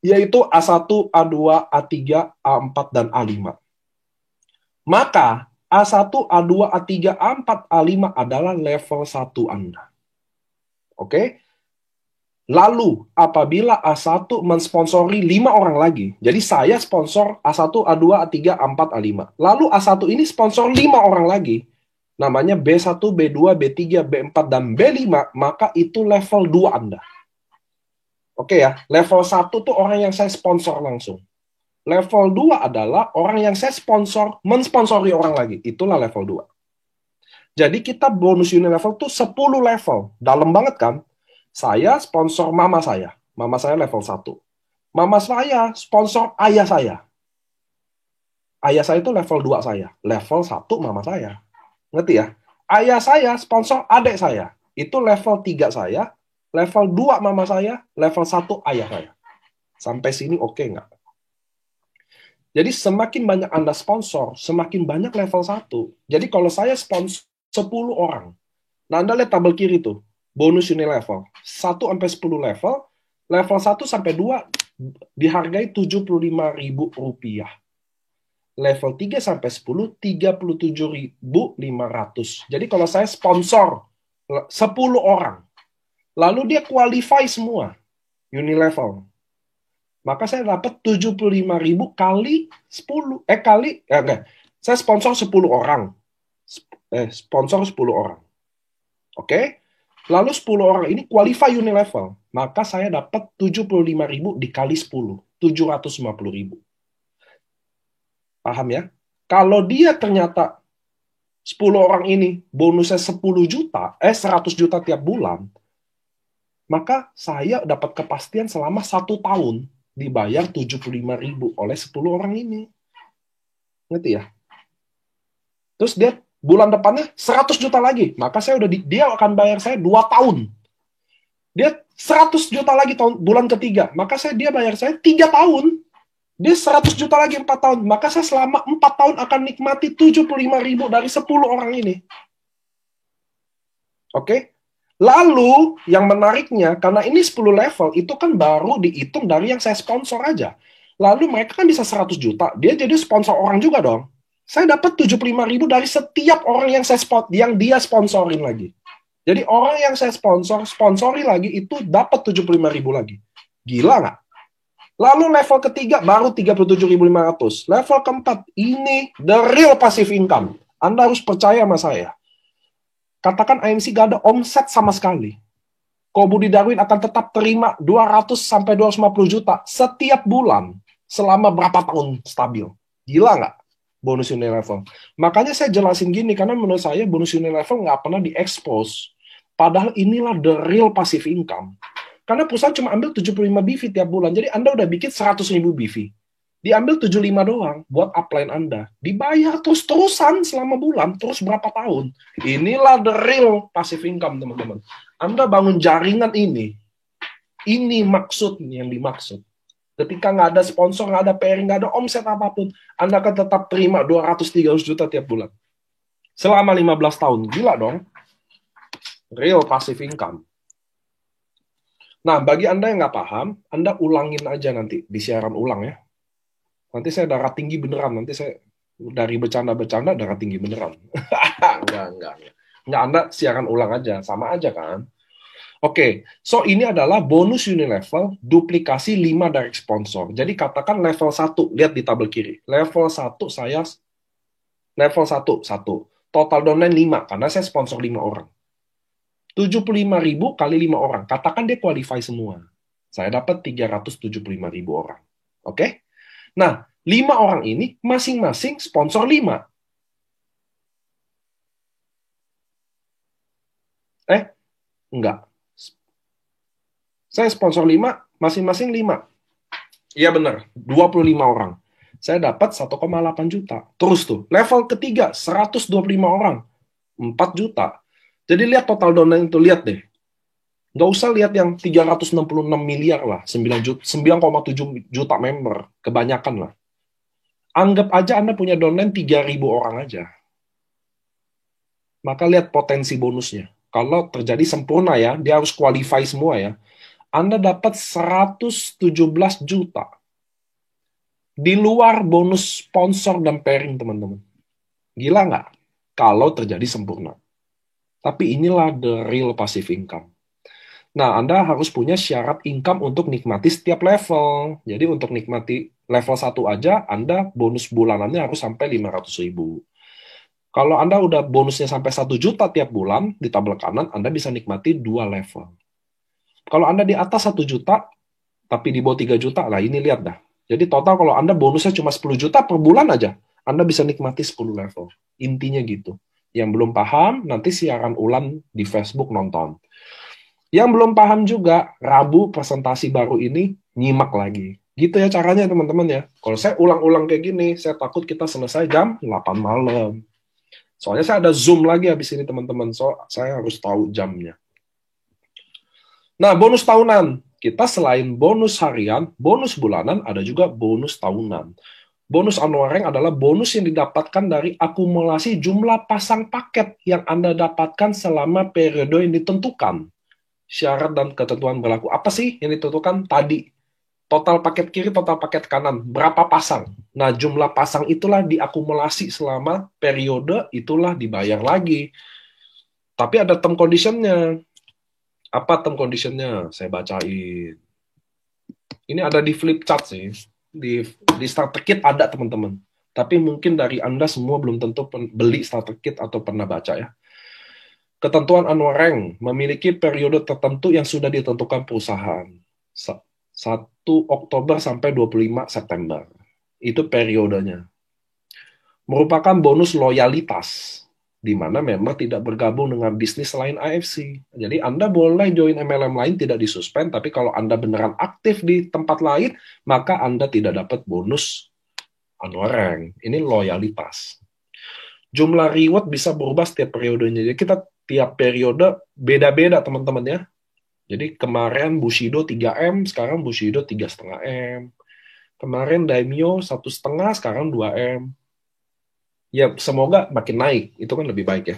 Yaitu A1, A2, A3, A4, dan A5. Maka A1, A2, A3, A4, A5 adalah level 1 Anda. Oke? Lalu, apabila A1 mensponsori 5 orang lagi, jadi saya sponsor A1, A2, A3, A4, A5. Lalu A1 ini sponsor 5 orang lagi, namanya B1, B2, B3, B4, dan B5, maka itu level 2 Anda. Oke ya, level 1 tuh orang yang saya sponsor langsung. Level 2 adalah orang yang saya sponsor, mensponsori orang lagi. Itulah level 2. Jadi kita bonus Unilevel tuh 10 level. Dalam banget kan? Saya sponsor mama saya. Mama saya level 1. Mama saya sponsor ayah saya. Ayah saya itu level 2 saya. Level 1 mama saya. Ngerti ya? Ayah saya sponsor adik saya. Itu level 3 saya. Level 2 mama saya. Level 1 ayah saya. Sampai sini oke nggak? Jadi semakin banyak Anda sponsor, semakin banyak level 1. Jadi kalau saya sponsor 10 orang. Nah, Anda lihat tabel kiri tuh. Bonus Unilevel. 1 sampai 10 level. Level 1 sampai 2 dihargai Rp75.000. Level 3 sampai 10 Rp37.500. Jadi kalau saya sponsor 10 orang, lalu dia qualify semua Unilevel, maka saya dapat 75.000 kali 10. Saya sponsor 10 orang. Sponsor 10 orang. Oke? Lalu 10 orang ini qualify Unilevel. Maka saya dapat 75.000 dikali 10. 750.000. Paham ya? Kalau dia ternyata 10 orang ini bonusnya 10 juta, 100 juta tiap bulan, maka saya dapat kepastian selama 1 tahun dibayar 75.000 oleh 10 orang ini. Ngerti ya? Terus dia bulan depannya 100 juta lagi. Maka saya udah dia akan bayar saya 2 tahun. Dia 100 juta lagi bulan ketiga. Maka dia bayar saya 3 tahun. Dia 100 juta lagi 4 tahun. Maka saya selama 4 tahun akan nikmati 75.000 dari 10 orang ini. Oke? Lalu, yang menariknya, karena ini 10 level, itu kan baru dihitung dari yang saya sponsor aja. Lalu mereka kan bisa 100 juta. Dia jadi sponsor orang juga dong. Saya dapat 75.000 dari setiap orang yang dia sponsorin lagi. Jadi orang yang saya sponsori lagi itu dapat 75.000 lagi. Gila nggak? Lalu level ketiga baru 37.500. Level keempat, ini the real passive income. Anda harus percaya sama saya. Katakan IMC gak ada omset sama sekali. Ko Budi Darwin akan tetap terima 200 sampai 250 juta setiap bulan selama berapa tahun stabil. Gila nggak? Bonus Unilevel. Makanya saya jelasin gini, karena menurut saya bonus Unilevel nggak pernah diekspos. Padahal inilah the real passive income. Karena perusahaan cuma ambil 75 BV tiap bulan. Jadi Anda udah bikin 100.000 BV. Diambil 75 doang buat upline Anda. Dibayar terus-terusan selama bulan, terus berapa tahun. Inilah the real passive income, teman-teman. Anda bangun jaringan ini. Ini maksud yang dimaksud. Ketika nggak ada sponsor, nggak ada pairing, nggak ada omset apapun, Anda akan tetap terima 200-300 juta tiap bulan. Selama 15 tahun. Gila dong. Real passive income. Nah, bagi Anda yang nggak paham, Anda ulangin aja nanti di siaran ulang ya. Nanti saya darah tinggi beneran. Nanti saya dari bercanda-bercanda darah tinggi beneran. Enggak. Anda siaran ulang aja. Sama aja kan? Oke, so ini adalah bonus Unilevel duplikasi 5 direct sponsor. Jadi katakan level 1, lihat di tabel kiri. Level 1 level 1. Total downline 5, karena saya sponsor 5 orang. 75.000 kali 5 orang. Katakan dia qualify semua. Saya dapat 375.000 orang. Oke? Nah, 5 orang ini masing-masing sponsor 5. Enggak. Saya sponsor 5, masing-masing 5. Iya benar, 25 orang. Saya dapat 1,8 juta. Terus tuh, level ketiga, 125 orang. 4 juta. Jadi lihat total downline itu, lihat deh. Nggak usah lihat yang 366 miliar lah, 9,7 juta member. Kebanyakan lah. Anggap aja Anda punya downline 3.000 orang aja. Maka lihat potensi bonusnya. Kalau terjadi sempurna ya, dia harus qualify semua ya. Anda dapat 117 juta. Di luar bonus sponsor dan pairing, teman-teman. Gila nggak? Kalau terjadi sempurna. Tapi inilah the real passive income. Nah, Anda harus punya syarat income untuk nikmati setiap level. Jadi untuk nikmati level 1 aja, Anda bonus bulanannya harus sampai 500.000. Kalau Anda udah bonusnya sampai 1 juta tiap bulan, di tabel kanan, Anda bisa nikmati 2 level. Kalau Anda di atas 1 juta, tapi di bawah 3 juta, lah ini lihat dah. Jadi total kalau Anda bonusnya cuma 10 juta per bulan aja, Anda bisa nikmati 10 level. Intinya gitu. Yang belum paham, nanti siaran ulang di Facebook nonton. Yang belum paham juga, Rabu presentasi baru ini, nyimak lagi. Gitu ya caranya teman-teman ya. Kalau saya ulang-ulang kayak gini, saya takut kita selesai jam 8 malam. Soalnya saya ada Zoom lagi habis ini teman-teman, so saya harus tahu jamnya. Nah, bonus tahunan. Kita selain bonus harian, bonus bulanan, ada juga bonus tahunan. Bonus annual rank adalah bonus yang didapatkan dari akumulasi jumlah pasang paket yang Anda dapatkan selama periode yang ditentukan. Syarat dan ketentuan berlaku. Apa sih yang ditentukan tadi? Total paket kiri, total paket kanan. Berapa pasang? Nah, jumlah pasang itulah diakumulasi selama periode, itulah dibayar lagi. Tapi ada term condition-nya. Apa term condition-nya? Saya bacain. Ini ada di flip chart sih. Di starter kit ada teman-teman. Tapi mungkin dari Anda semua belum tentu beli starter kit atau pernah baca ya. Ketentuan annual rank memiliki periode tertentu yang sudah ditentukan perusahaan. 1 Oktober sampai 25 September. Itu periodenya. Merupakan bonus loyalitas, di mana member tidak bergabung dengan bisnis selain AFC. Jadi Anda boleh join MLM lain, tidak disuspend, tapi kalau Anda beneran aktif di tempat lain, maka Anda tidak dapat bonus annual rank. Ini loyalitas. Jumlah reward bisa berubah setiap periodenya. Jadi kita tiap periode beda-beda teman-teman ya. Jadi kemarin Bushido 3M, sekarang Bushido 3,5M. Kemarin Daimyo 1,5, sekarang 2M. Ya semoga makin naik, itu kan lebih baik ya.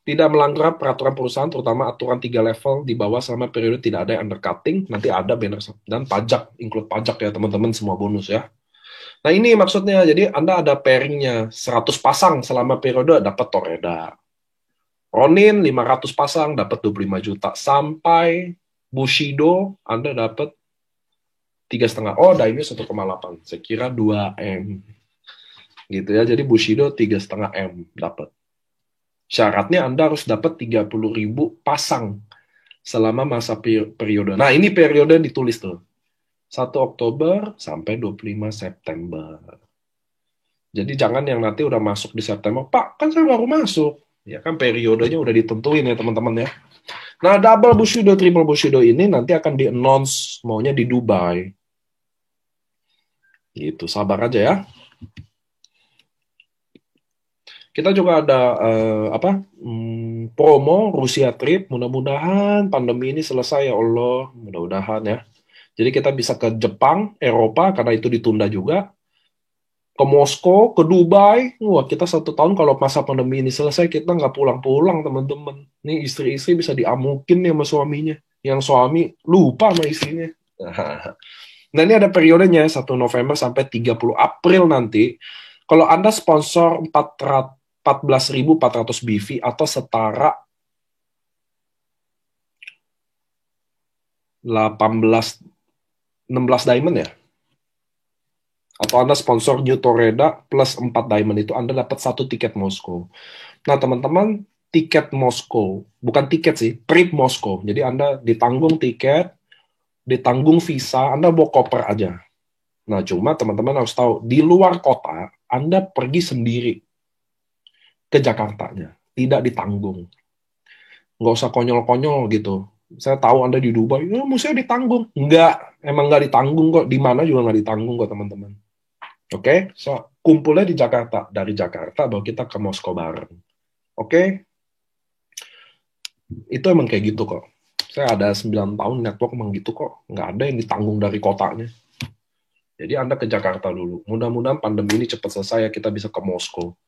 Tidak melanggar peraturan perusahaan, terutama aturan 3 level di bawah selama periode tidak ada yang undercutting, nanti ada banner dan pajak, include pajak ya teman-teman, semua bonus ya. Nah ini maksudnya, jadi Anda ada pairingnya, 100 pasang selama periode dapat Toreda. Ronin 500 pasang dapat 25 juta. Sampai Bushido Anda dapat 3,5. Oh, Daimyo 1,8. Saya kira 2M. Gitu ya, jadi Bushido 3,5M dapat. Syaratnya Anda harus dapat 30.000 pasang selama masa periode. Nah, ini periode ditulis tuh. 1 Oktober sampai 25 September. Jadi jangan yang nanti udah masuk di September, Pak, kan saya baru masuk. Ya kan periodenya udah ditentuin ya teman-teman ya. Nah, double Bushido, triple Bushido ini nanti akan di-announce maunya di Dubai. Gitu, sabar aja ya. Kita juga ada promo Rusia trip. Mudah-mudahan pandemi ini selesai ya Allah. Mudah-mudahan ya. Jadi kita bisa ke Jepang, Eropa karena itu ditunda juga. Ke Moskow, ke Dubai. Wah, kita 1 tahun kalau masa pandemi ini selesai kita nggak pulang-pulang teman-teman. Nih istri-istri bisa diamukin nih sama suaminya. Yang suami lupa sama istrinya. Nah ini ada periodenya 1 November sampai 30 April nanti. Kalau Anda sponsor 14.400 BV atau setara 16 diamond ya. Atau Anda sponsor New Toreda plus 4 diamond itu Anda dapat 1 tiket Moskow. Nah, teman-teman, tiket Moskow, bukan tiket sih, trip Moskow. Jadi Anda ditanggung tiket, ditanggung visa, Anda bawa koper aja. Nah, cuma teman-teman harus tahu, di luar kota, Anda pergi sendiri ke Jakartanya. Tidak ditanggung. Nggak usah konyol-konyol gitu. Saya tahu Anda di Dubai, mestinya ditanggung. Enggak, emang nggak ditanggung kok. Di mana juga nggak ditanggung kok, teman-teman. Oke, so kumpulnya di Jakarta. Dari Jakarta, baru kita ke Moskow bareng. Oke? Itu emang kayak gitu kok. Saya ada 9 tahun network emang gitu kok. Nggak ada yang ditanggung dari kotanya. Jadi Anda ke Jakarta dulu. Mudah-mudahan pandemi ini cepat selesai ya, kita bisa ke Moskow.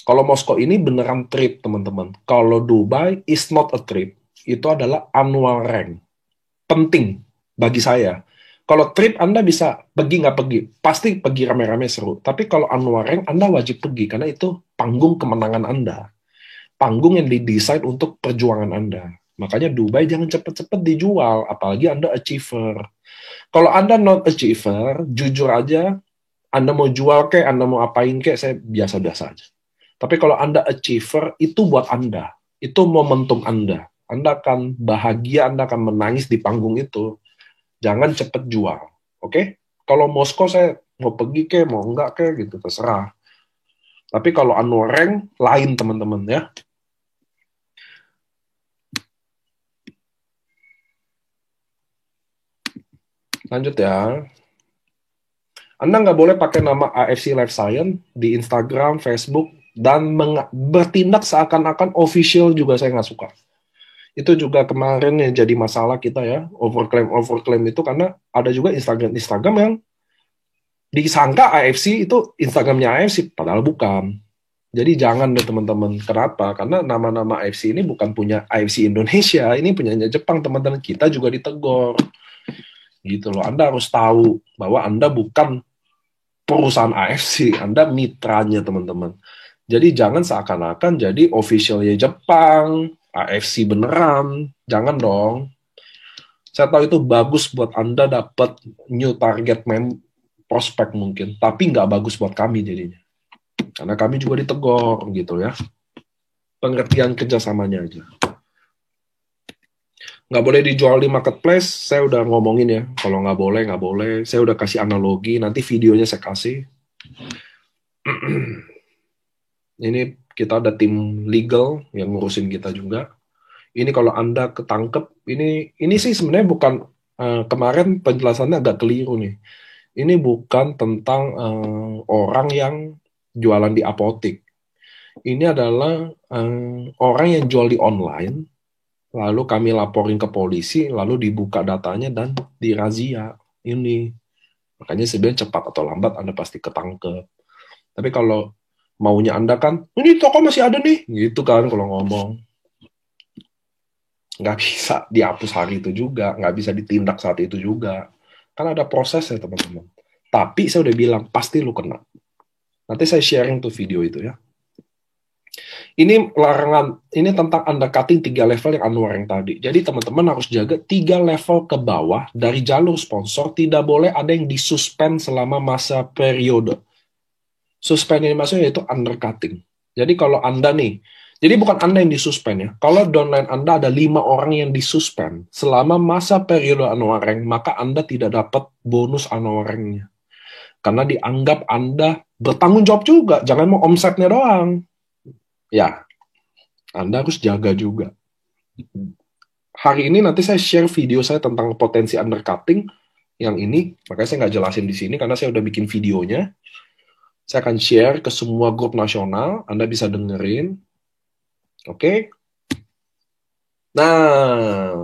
Kalau Moskow ini beneran trip, teman-teman. Kalau Dubai is not a trip. Itu adalah annual rank. Penting bagi saya. Kalau trip Anda bisa pergi nggak pergi. Pasti pergi rame-rame seru. Tapi kalau annual rank Anda wajib pergi. Karena itu panggung kemenangan Anda. Panggung yang didesain untuk perjuangan Anda. Makanya Dubai jangan cepet-cepet dijual. Apalagi Anda achiever. Kalau Anda not achiever, jujur aja, Anda mau jual kek, Anda mau apain kek, saya biasa-biasa aja. Tapi kalau Anda achiever, itu buat Anda. Itu momentum Anda. Anda akan bahagia, Anda akan menangis di panggung itu. Jangan cepet jual. Oke? Kalau Moskow saya mau pergi ke, mau enggak ke, gitu, terserah. Tapi kalau annual rank, lain teman-teman ya. Lanjut ya. Anda nggak boleh pakai nama AFC Life Science di Instagram, Facebook, dan bertindak seakan-akan official juga saya nggak suka. Itu juga kemarin yang jadi masalah kita ya, overclaim itu karena ada juga Instagram yang disangka AFC itu Instagramnya AFC, padahal bukan. Jadi jangan deh teman-teman. Kenapa? Karena nama-nama AFC ini bukan punya AFC Indonesia, ini punyanya Jepang, teman-teman. Kita juga ditegur. Gitu loh. Anda harus tahu bahwa Anda bukan perusahaan AFC, Anda mitranya teman-teman. Jadi jangan seakan-akan jadi officialnya Jepang, AFC beneran, jangan dong. Saya tahu itu bagus buat Anda dapat new target prospek mungkin, tapi nggak bagus buat kami jadinya. Karena kami juga ditegur gitu ya. Pengertian kerjasamanya aja. Nggak boleh dijual di marketplace, saya udah ngomongin ya. Kalau nggak boleh. Saya udah kasih analogi, nanti videonya saya kasih. Ini kita ada tim legal yang ngurusin kita juga. Ini kalau Anda ketangkep, ini sih sebenarnya bukan, kemarin penjelasannya agak keliru nih. Ini bukan tentang orang yang jualan di apotik. Ini adalah orang yang jual di online, lalu kami laporin ke polisi, lalu dibuka datanya dan dirazia. Ini. Makanya sebenarnya cepat atau lambat Anda pasti ketangkep. Tapi kalau maunya Anda kan, ini toko masih ada nih, gitu kan kalau ngomong. Nggak bisa dihapus hari itu juga, nggak bisa ditindak saat itu juga. Kan ada proses ya teman-teman. Tapi saya udah bilang, pasti lu kena. Nanti saya sharing tuh video itu ya. Ini larangan, ini tentang undercutting 3 level yang Anwar yang tadi. Jadi teman-teman harus jaga 3 level ke bawah dari jalur sponsor, tidak boleh ada yang disuspend selama masa periode. Suspend ini maksudnya yaitu undercutting. Jadi kalau Anda nih, jadi bukan Anda yang disuspend ya. Kalau downline Anda ada 5 orang yang disuspend selama masa periode Anwareng, maka Anda tidak dapat bonus Anwarengnya. Karena dianggap Anda bertanggung jawab juga, jangan mau omsetnya doang. Ya, Anda harus jaga juga. Hari ini nanti saya share video saya tentang potensi undercutting yang ini, makanya saya nggak jelasin di sini karena saya udah bikin videonya. Saya akan share ke semua grup nasional, Anda bisa dengerin. Oke? Nah,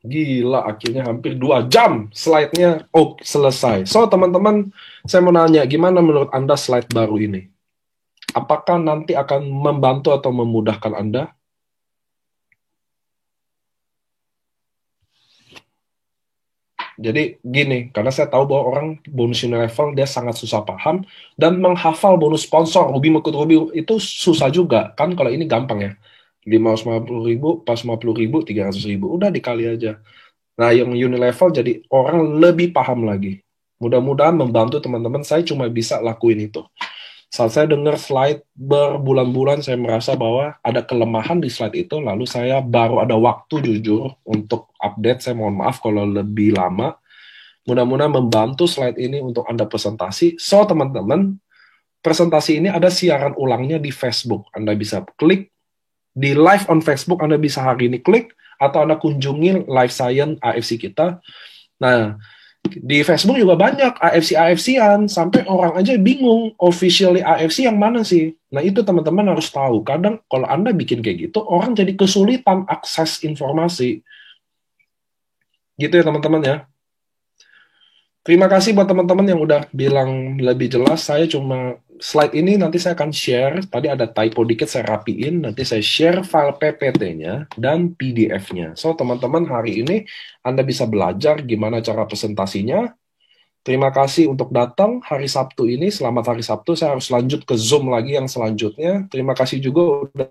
gila akhirnya hampir 2 jam slide-nya selesai. So, teman-teman, saya mau nanya, gimana menurut Anda slide baru ini? Apakah nanti akan membantu atau memudahkan Anda? Jadi gini, karena saya tahu bahwa orang bonus level dia sangat susah paham dan menghafal bonus sponsor Ruby Mekut Ruby itu susah juga kan. Kalau ini gampang ya, 550.000 pas 50.000 300.000 udah dikali aja. Nah yang unilevel jadi orang lebih paham lagi. Mudah-mudahan membantu teman-teman. Saya cuma bisa lakuin itu. Saat saya dengar slide berbulan-bulan, saya merasa bahwa ada kelemahan di slide itu, lalu saya baru ada waktu jujur untuk update. Saya mohon maaf kalau lebih lama. Mudah-mudahan membantu slide ini untuk Anda presentasi. So, teman-teman, presentasi ini ada siaran ulangnya di Facebook. Anda bisa klik di live on Facebook, Anda bisa hari ini klik, atau Anda kunjungi Live Science AFC kita. Nah, di Facebook juga banyak AFC-AFC-an, sampai orang aja bingung, officially AFC yang mana sih? Nah, itu teman-teman harus tahu. Kadang kalau Anda bikin kayak gitu, orang jadi kesulitan akses informasi. Gitu ya teman-teman ya. Terima kasih buat teman-teman yang udah bilang lebih jelas. Saya cuma slide ini nanti saya akan share. Tadi ada typo dikit, saya rapiin. Nanti saya share file PPT-nya dan PDF-nya. So, teman-teman hari ini Anda bisa belajar gimana cara presentasinya. Terima kasih untuk datang hari Sabtu ini. Selamat hari Sabtu. Saya harus lanjut ke Zoom lagi yang selanjutnya. Terima kasih juga udah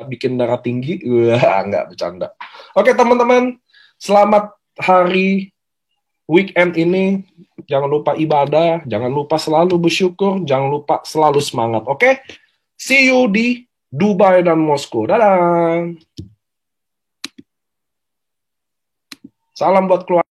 bikin darah tinggi. Wah, nggak bercanda. Oke, teman-teman. Selamat hari weekend ini. Jangan lupa ibadah. Jangan lupa selalu bersyukur. Jangan lupa selalu semangat. Oke? See you di Dubai dan Moskow. Dadah. Salam buat keluarga.